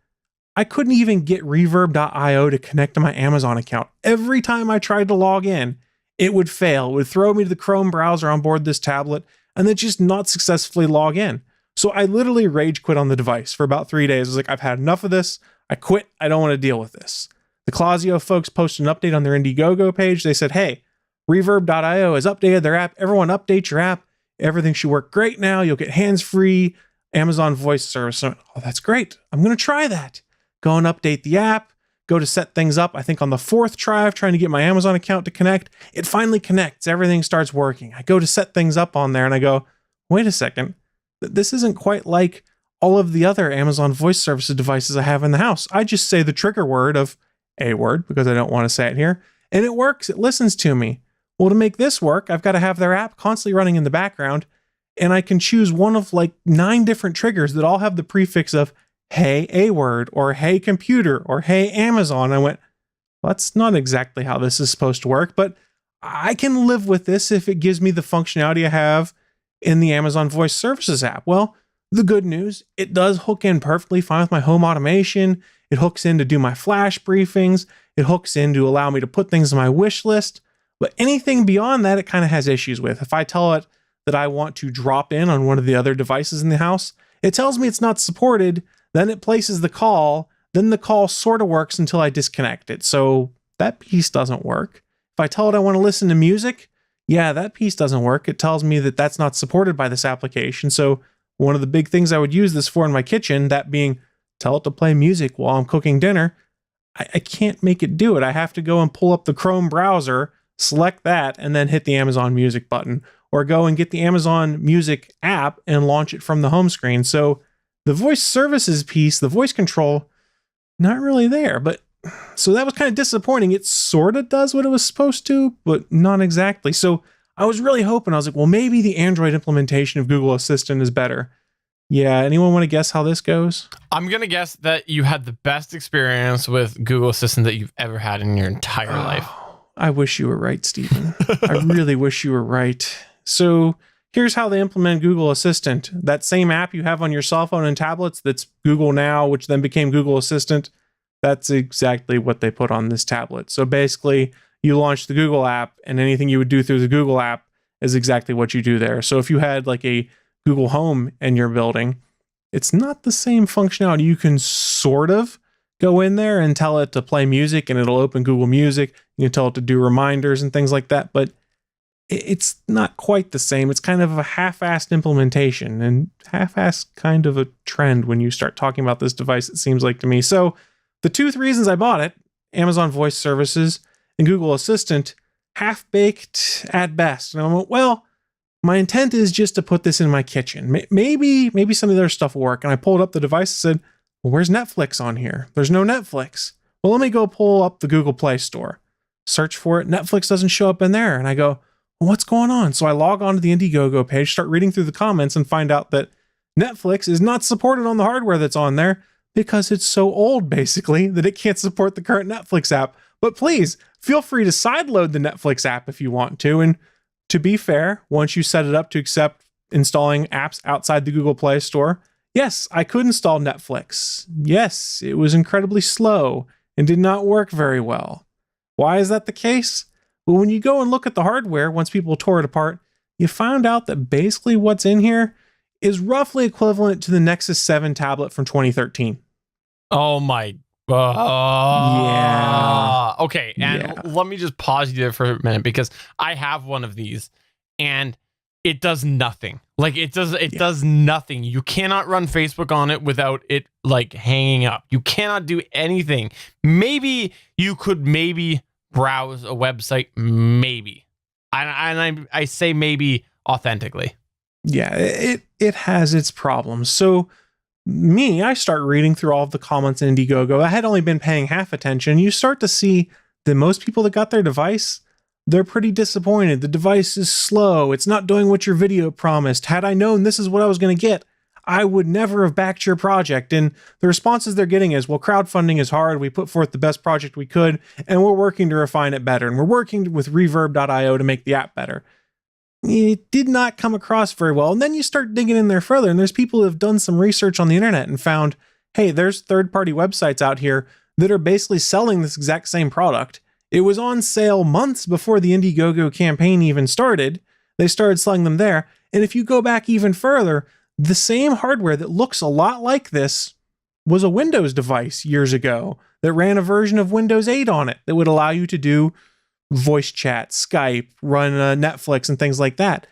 I couldn't even get reverb.io to connect to my Amazon account. Every time I tried to log in, it would fail. It would throw me to the Chrome browser on board this tablet and then just not successfully log in. So I literally rage quit on the device for about 3 days. I was like, I've had enough of this. I quit. I don't want to deal with this. The Clazio folks posted an update on their Indiegogo page. They said, hey, reverb.io has updated their app. Everyone update your app. Everything should work great now. You'll get hands-free Amazon voice service. So, oh, that's great. I'm going to try that. Go and update the app. Go to set things up. I think on the 4th try of trying to get my Amazon account to connect, it finally connects. Everything starts working. I go to set things up on there and I go, wait a second. This isn't quite like all of the other Amazon voice services devices I have in the house. I just say the trigger word of a word because I don't want to say it here. And it works. It listens to me. Well, to make this work, I've got to have their app constantly running in the background. And I can choose one of like 9 different triggers that all have the prefix of hey, a word, or hey, computer, or hey, Amazon. I went, well, that's not exactly how this is supposed to work, but I can live with this if it gives me the functionality I have in the Amazon Voice Services app. Well, the good news, it does hook in perfectly fine with my home automation. It hooks in to do my flash briefings. It hooks in to allow me to put things on my wish list. But anything beyond that, it kind of has issues with. If I tell it that I want to drop in on one of the other devices in the house, it tells me it's not supported. Then it places the call. Then the call sort of works until I disconnect it. So that piece doesn't work. If I tell it I want to listen to music, yeah, that piece doesn't work. It tells me that that's not supported by this application. So one of the big things I would use this for in my kitchen, that being tell it to play music while I'm cooking dinner, I can't make it do it. I have to go and pull up the Chrome browser, select that, and then hit the Amazon Music button, or go and get the Amazon Music app and launch it from the home screen. So the voice services piece, the voice control, not really there. But so that was kind of disappointing. It sort of does what it was supposed to, but not exactly. So I was really hoping, I was like, well, maybe the Android implementation of Google Assistant is better. Yeah, anyone want to guess how this goes? I'm going to guess that you had the best experience with Google Assistant that you've ever had in your entire life. I wish you were right, Stephen. I really wish you were right. So here's how they implement Google Assistant. That same app you have on your cell phone and tablets that's Google Now, which then became Google Assistant, that's exactly what they put on this tablet. So basically, you launch the Google app, and anything you would do through the Google app is exactly what you do there. So if you had like a Google Home in your building, it's not the same functionality. You can sort of go in there and tell it to play music and it'll open Google Music. You can tell it to do reminders and things like that, but it's not quite the same. It's kind of a half-assed implementation, and half-assed kind of a trend when you start talking about this device, it seems like to me. So the 2 reasons I bought it, Amazon Voice Services and Google Assistant, half-baked at best. And I went, well, my intent is just to put this in my kitchen. Maybe some of their stuff will work. And I pulled up the device and said, well, where's Netflix on here? There's no Netflix. Well, let me go pull up the Google Play Store. Search for it. Netflix doesn't show up in there. And I go, well, what's going on? So I log on to the Indiegogo page, start reading through the comments, and find out that Netflix is not supported on the hardware that's on there because it's so old, basically, that it can't support the current Netflix app. But please, feel free to sideload the Netflix app if you want to. And to be fair, once you set it up to accept installing apps outside the Google Play Store, yes, I could install Netflix. Yes, it was incredibly slow and did not work very well. Why is that the case? Well, when you go and look at the hardware, once people tore it apart, you found out that basically what's in here is roughly equivalent to the Nexus 7 tablet from 2013. Oh my. Yeah. Okay. And let me just pause you there for a minute, because I have one of these, and it does nothing. Like it does nothing. You cannot run Facebook on it without it like hanging up. You cannot do anything. Maybe you could browse a website, maybe. And I say maybe authentically. Yeah, it has its problems. So I start reading through all of the comments in Indiegogo. I had only been paying half attention. You start to see that most people that got their device, they're pretty disappointed. The device is slow. It's not doing what your video promised. Had I known this is what I was going to get, I would never have backed your project. And the responses they're getting is, well, crowdfunding is hard. We put forth the best project we could, and we're working to refine it better. And we're working with reverb.io to make the app better. It did not come across very well. And then you start digging in there further, and there's people who have done some research on the internet and found, hey, there's third-party websites out here that are basically selling this exact same product. It was on sale months before the Indiegogo campaign even started. They started selling them there. And if you go back even further, the same hardware that looks a lot like this was a Windows device years ago that ran a version of Windows 8 on it that would allow you to do voice chat, Skype, run Netflix and things like that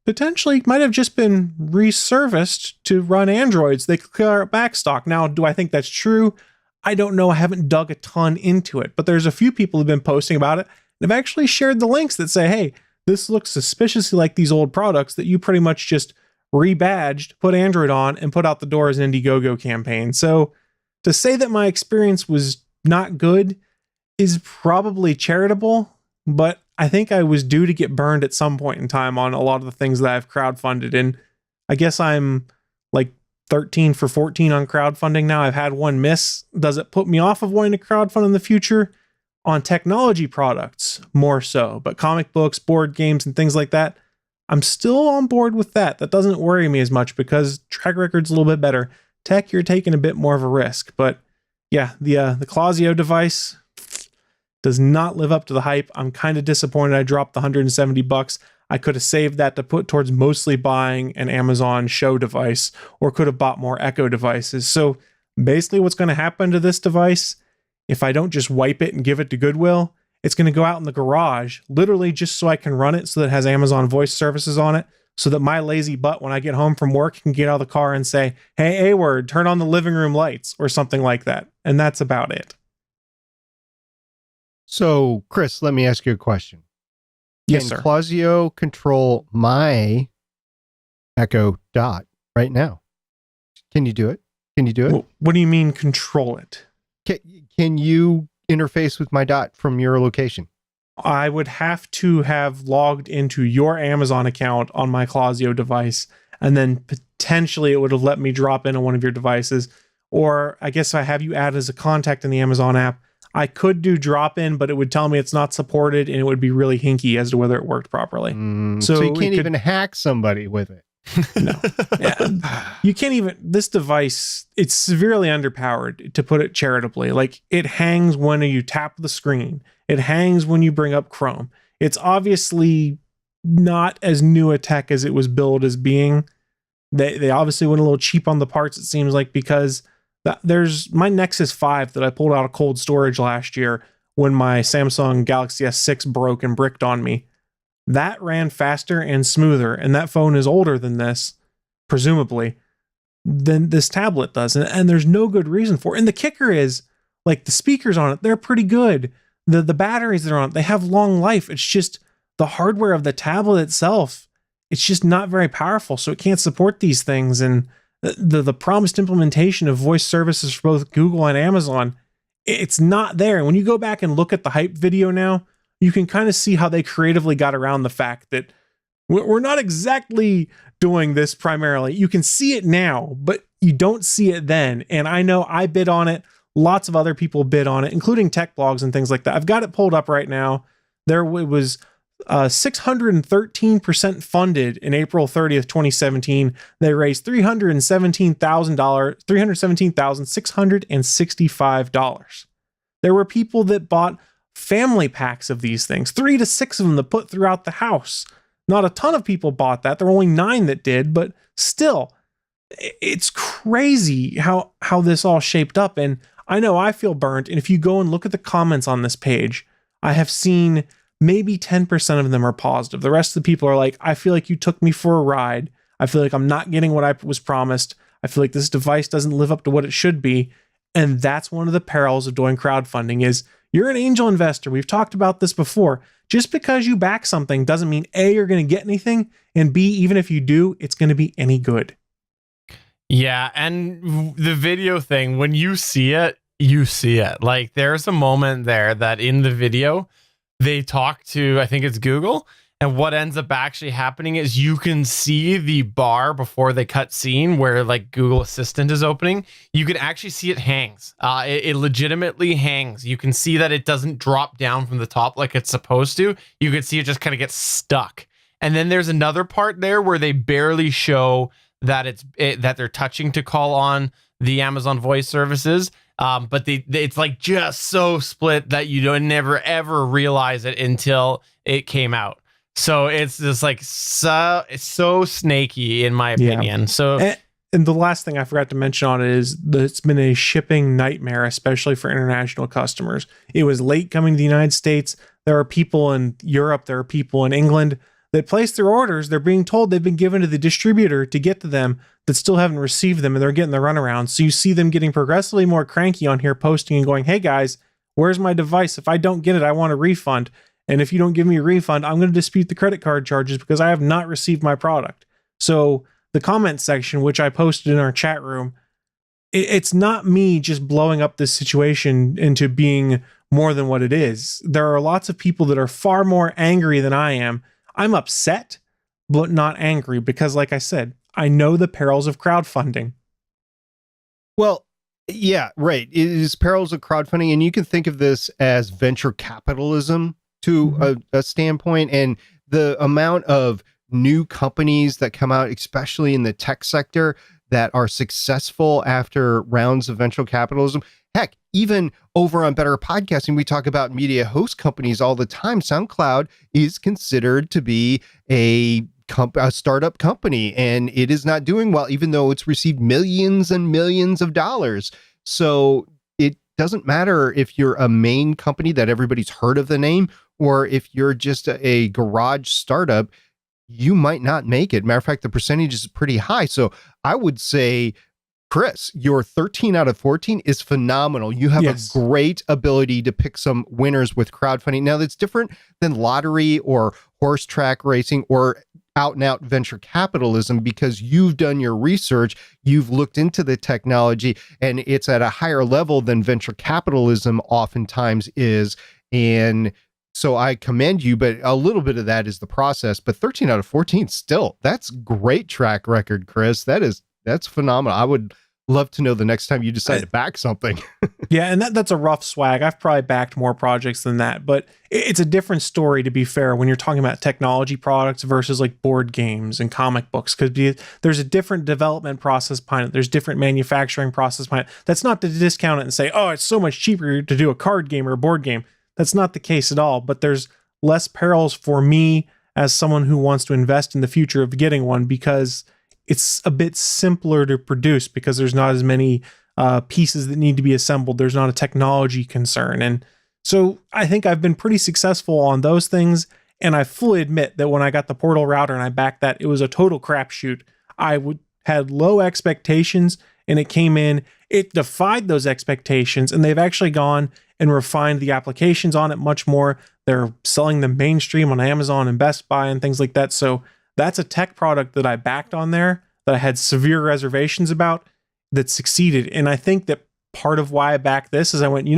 potentially might have just been resurfaced to run Androids. They clear out backstock. Now, do I think that's true? I don't know. I haven't dug a ton into it, but there's a few people who've been posting about it and have actually shared the links that say, hey, this looks suspiciously like these old products that you pretty much just rebadged, put Android on, and put out the door as an Indiegogo campaign. So to say that my experience was not good is probably charitable, but I think I was due to get burned at some point in time on a lot of the things that I've crowdfunded. And I guess I'm like 13 for 14 on crowdfunding now. I've had one miss. Does it put me off of wanting to crowdfund in the future? On technology products, more so. But comic books, board games, and things like that, I'm still on board with that. That doesn't worry me as much because track record's a little bit better. Tech, you're taking a bit more of a risk. But yeah, the Clazio device does not live up to the hype. I'm kind of disappointed I dropped the $170. I could have saved that to put towards mostly buying an Amazon Show device, or could have bought more Echo devices. So basically what's going to happen to this device, if I don't just wipe it and give it to Goodwill, it's going to go out in the garage, literally just so I can run it so that it has Amazon voice services on it, so that my lazy butt, when I get home from work, can get out of the car and say, hey, A-word, turn on the living room lights, or something like that. And that's about it. So, Chris, let me ask you a question. Yes, sir. Can Clazio control my Echo Dot right now? Can you do it? Can you do it? What do you mean control it? Can you interface with my Dot from your location? I would have to have logged into your Amazon account on my Clazio device, and then potentially it would have let me drop in on one of your devices. Or I guess if I have you add as a contact in the Amazon app, I could do drop in, but it would tell me it's not supported, and it would be really hinky as to whether it worked properly. So you can't even hack somebody with it. No. Yeah. You can't even, this device, it's severely underpowered, to put it charitably. Like, it hangs when you tap the screen. It hangs when you bring up Chrome. It's obviously not as new a tech as it was billed as being. They obviously went a little cheap on the parts, it seems like, because there's my Nexus 5 that I pulled out of cold storage last year when my Samsung Galaxy S6 broke and bricked on me. That ran faster and smoother, and that phone is older than this, presumably, than this tablet does. And there's no good reason for it. And the kicker is, like, the speakers on it, they're pretty good. The batteries that are on it, they have long life. It's just the hardware of the tablet itself, it's just not very powerful, so it can't support these things. And the promised implementation of voice services for both Google and Amazon, it's not there. And when you go back and look at the hype video now, you can kind of see how they creatively got around the fact that we're not exactly doing this primarily. You can see it now, but you don't see it then. And I know I bid on it. Lots of other people bid on it, including tech blogs and things like that. I've got it pulled up right now. There was 613% funded in April 30th, 2017. They raised $317,665. There were people that bought family packs of these things, 3 to 6 of them to put throughout the house. Not a ton of people bought that. There were only 9 that did, but still, it's crazy how this all shaped up. And I know I feel burnt. And if you go and look at the comments on this page, I have seen maybe 10% of them are positive. The rest of the people are like, I feel like you took me for a ride. I feel like I'm not getting what I was promised. I feel like this device doesn't live up to what it should be. And that's one of the perils of doing crowdfunding is you're an angel investor. We've talked about this before. Just because you back something doesn't mean A, you're going to get anything, and B, even if you do, it's going to be any good. Yeah, and the video thing, when you see it, you see it. Like, there's a moment there that in the video, they talk to, I think it's Google, and what ends up actually happening is you can see the bar before they cut scene where, like, Google Assistant is opening. You can actually see it hangs. It legitimately hangs. You can see that it doesn't drop down from the top like it's supposed to. You can see it just kind of get stuck. And then there's another part there where they barely show that that they're touching to call on the Amazon voice services, but it's like just so split that you don't never ever realize it until it came out. So it's just like it's so snaky in my opinion. Yeah. So and the last thing I forgot to mention on it is that it's been a shipping nightmare, especially for international customers. It was late coming to the United States. There are people in Europe, there are people in England that place their orders. They're being told they've been given to the distributor to get to them that still haven't received them, and they're getting the runaround. So you see them getting progressively more cranky on here, posting and going, hey guys, where's my device? If I don't get it, I want a refund. And if you don't give me a refund, I'm going to dispute the credit card charges because I have not received my product. So the comment section, which I posted in our chat room, it's not me just blowing up this situation into being more than what it is. There are lots of people that are far more angry than I am. I'm upset, but not angry because, like I said, I know the perils of crowdfunding. Well, yeah, right. It is perils of crowdfunding, and you can think of this as venture capitalism to a standpoint. And the amount of new companies that come out, especially in the tech sector, that are successful after rounds of venture capitalism. Heck, even over on Better Podcasting, we talk about media host companies all the time. SoundCloud is considered to be a startup company, and it is not doing well, even though it's received millions and millions of dollars. So it doesn't matter if you're a main company that everybody's heard of the name, or if you're just a garage startup, you might not make it. Matter of fact, the percentage is pretty high. So I would say, Chris, your 13 out of 14 is phenomenal. You have a great ability to pick some winners with crowdfunding. Now, that's different than lottery or horse track racing or out and out venture capitalism, because you've done your research, you've looked into the technology, and it's at a higher level than venture capitalism oftentimes is. And so I commend you, but a little bit of that is the process. But 13 out of 14 still, that's great track record, Chris. That's phenomenal. I would love to know the next time you decide to back something. Yeah, and that's a rough swag. I've probably backed more projects than that, but it's a different story, to be fair, when you're talking about technology products versus like board games and comic books, because there's a different development process behind it. There's different manufacturing process behind it. That's not to discount it and say, oh, it's so much cheaper to do a card game or a board game. That's not the case at all, but there's less perils for me as someone who wants to invest in the future of getting one, because it's a bit simpler to produce, because there's not as many pieces that need to be assembled. There's not a technology concern. And so I think I've been pretty successful on those things. And I fully admit that when I got the Portal router and I backed that, it was a total crapshoot. I had low expectations, and it came in, it defied those expectations, and they've actually gone and refined the applications on it much more. They're selling them mainstream on Amazon and Best Buy and things like that. So that's a tech product that I backed on there that I had severe reservations about that succeeded. And I think that part of why I backed this is I went,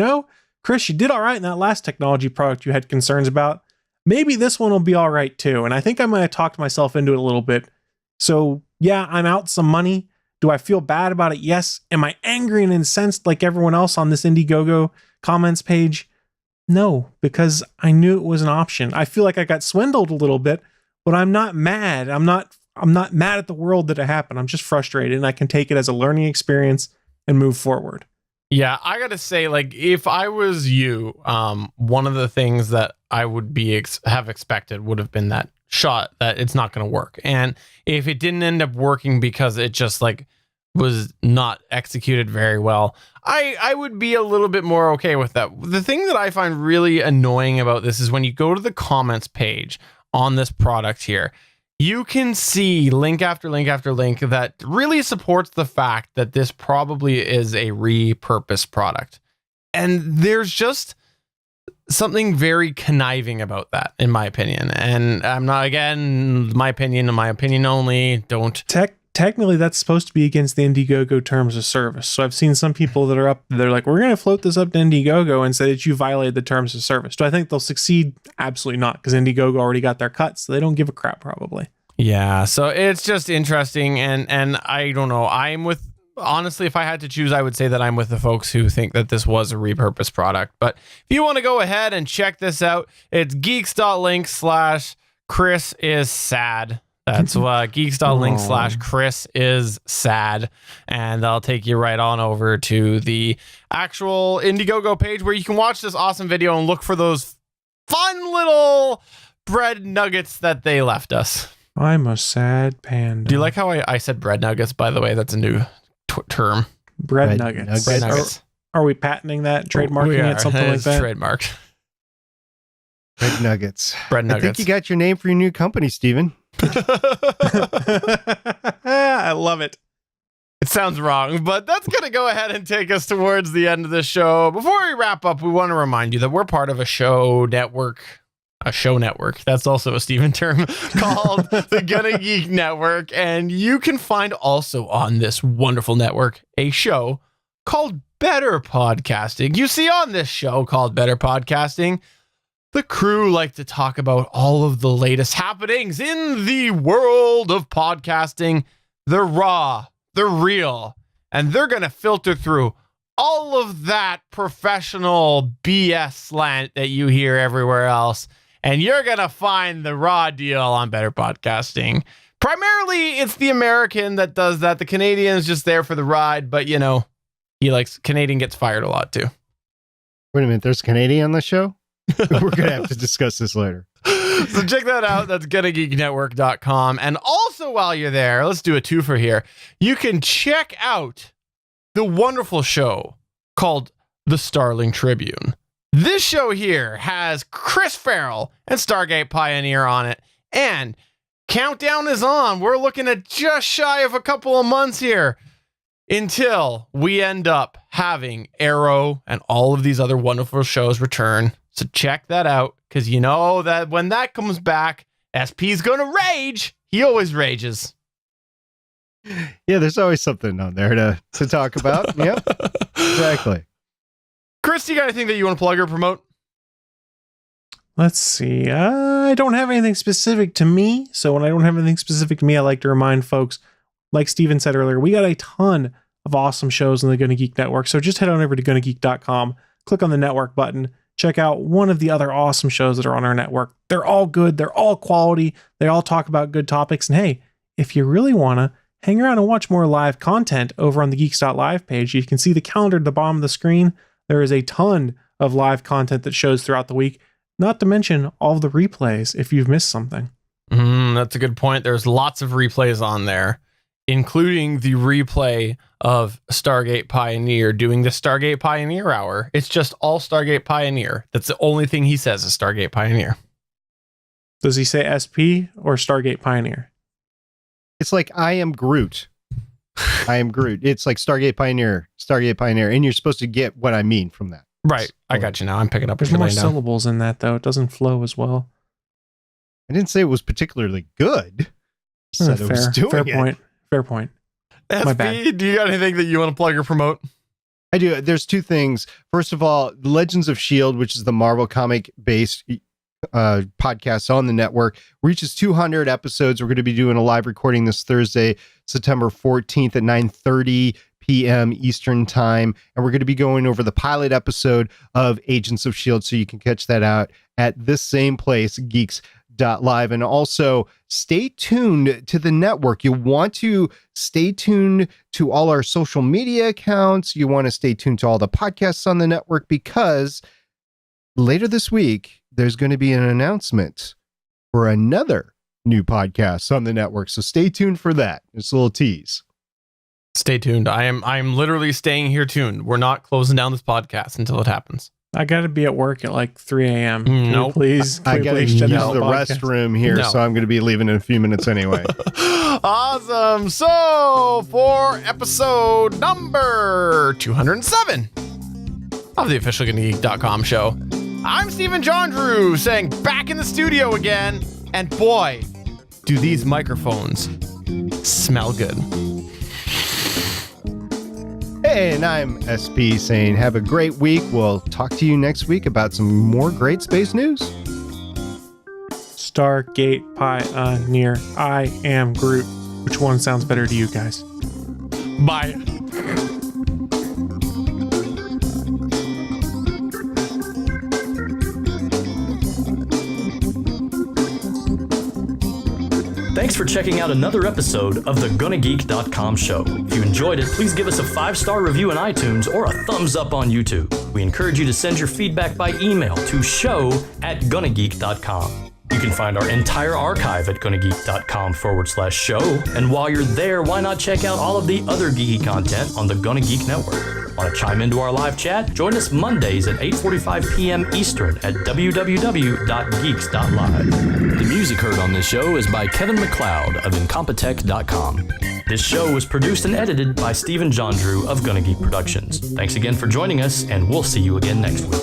Chris, you did all right in that last technology product you had concerns about. Maybe this one will be all right too. And I think I might have talked myself into it a little bit. So yeah, I'm out some money. Do I feel bad about it? Yes. Am I angry and incensed like everyone else on this Indiegogo comments page? No, because I knew it was an option. I feel like I got swindled a little bit, but I'm not mad. I'm not mad at the world that it happened. I'm just frustrated, and I can take it as a learning experience and move forward. Yeah, I gotta say, like, if I was you, one of the things that I would have expected would have been that shot that it's not going to work. And if it didn't end up working because it just like was not executed very well. I would be a little bit more okay with that. The thing that I find really annoying about this is when you go to the comments page on this product here, you can see link after link after link that really supports the fact that this probably is a repurposed product. And there's just something very conniving about that, in my opinion. And I'm not, again, my opinion only. Don't. Technically, that's supposed to be against the Indiegogo terms of service. So I've seen some people that are up, they're like, we're going to float this up to Indiegogo and say that you violated the terms of service. Do I think they'll succeed? Absolutely not, because Indiegogo already got their cut, so they don't give a crap, probably. Yeah, so it's just interesting, and I don't know. Honestly, if I had to choose, I would say that I'm with the folks who think that this was a repurposed product. But if you want to go ahead and check this out, it's geeks.link/Chris is sad. That's geeks.link/Chris is sad. And I'll take you right on over to the actual Indiegogo page where you can watch this awesome video and look for those fun little bread nuggets that they left us. I'm a sad panda. Do you like how I said bread nuggets, by the way? That's a new term. Bread nuggets. Bread nuggets. Are we patenting that, trademarking it, something like that? Trademarked. Bread nuggets. Bread nuggets. I think you got your name for your new company, Steven. I love it. It sounds wrong, but that's going to go ahead and take us towards the end of the show. Before we wrap up, we want to remind you that we're part of a show network. That's also a Steven term called the Gonna Geek Network. And you can find also on this wonderful network a show called Better Podcasting. You see, on this show called Better Podcasting, the crew like to talk about all of the latest happenings in the world of podcasting. They're raw, they're real, and they're going to filter through all of that professional BS slant that you hear everywhere else. And you're going to find the raw deal on Better Podcasting. Primarily, it's the American that does that. The Canadian's just there for the ride, but Canadian gets fired a lot too. Wait a minute, there's a Canadian on the show? We're going to have to discuss this later. So check that out. That's GonnaGeekNetwork.com. And also while you're there, let's do a twofer here. You can check out the wonderful show called The Starling Tribune. This show here has Chris Ferrell and Stargate Pioneer on it. And countdown is on. We're looking at just shy of a couple of months here until we end up having Arrow and all of these other wonderful shows return. So check that out, because you know that when that comes back, SP's going to rage. He always rages. Yeah, there's always something on there to talk about. Yep, exactly. Chris, you got anything that you want to plug or promote? Let's see. I don't have anything specific to me. So when I don't have anything specific to me, I like to remind folks, like Steven said earlier, we got a ton of awesome shows on the Gonna Geek Network. So just head on over to GonnaGeek.com, click on the network button, check out one of the other awesome shows that are on our network. They're all good. They're all quality. They all talk about good topics. And hey, if you really want to hang around and watch more live content over on the Geeks.live page, you can see the calendar at the bottom of the screen. There is a ton of live content that shows throughout the week, not to mention all of the replays if you've missed something. That's a good point. There's lots of replays on there, including the replay of Stargate Pioneer doing the Stargate Pioneer Hour. It's just all Stargate Pioneer. That's the only thing he says is Stargate Pioneer. Does he say SP or Stargate Pioneer? It's like I am Groot. I am Groot. It's like Stargate Pioneer, and you're supposed to get what I mean from that. Right. I got you now. I'm picking up. There's more syllables in that, though. It doesn't flow as well. I didn't say it was particularly good. Said it was doing fair it. point. Fair point. My SP, bad. do you got anything that you want to plug or promote? I do. There's two things. First of all, Legends of S.H.I.E.L.D., which is the Marvel comic-based podcast on the network, reaches 200 episodes. We're going to be doing a live recording this Thursday, September 14th at 9:30 p.m. Eastern Time. And we're going to be going over the pilot episode of Agents of S.H.I.E.L.D., so you can catch that out at this same place, Geeks.live. And also stay tuned to the network. You want to stay tuned to all our social media accounts. You want to stay tuned to all the podcasts on the network, because later this week, there's going to be an announcement for another new podcast on the network. So stay tuned for that. It's a little tease. Stay tuned. I am literally staying here tuned. We're not closing down this podcast until it happens. I got to be at work at like 3 a.m. Nope. Please. I got to use the restroom here, No. so I'm going to be leaving in a few minutes anyway. Awesome. So, for episode number 207 of the official GonnaGeek.com show, I'm Stephen Jondrew saying back in the studio again. And boy, do these microphones smell good. Hey, and I'm SP saying have a great week. We'll talk to you next week about some more great space news. Stargate Pioneer. I am Groot. Which one sounds better to you guys? Bye. Thanks for checking out another episode of the GonnaGeek.com show. If you enjoyed it, please give us a 5-star review in iTunes or a thumbs up on YouTube. We encourage you to send your feedback by email to show@GonnaGeek.com. You can find our entire archive at GonnaGeek.com/show. And while you're there, why not check out all of the other geeky content on the Gonna Geek Network? Want to chime into our live chat? Join us Mondays at 8:45 p.m. Eastern at www.geeks.live. The music heard on this show is by Kevin MacLeod of Incompetech.com. This show was produced and edited by Stephen Jondrew of Gonna Geek Productions. Thanks again for joining us, and we'll see you again next week.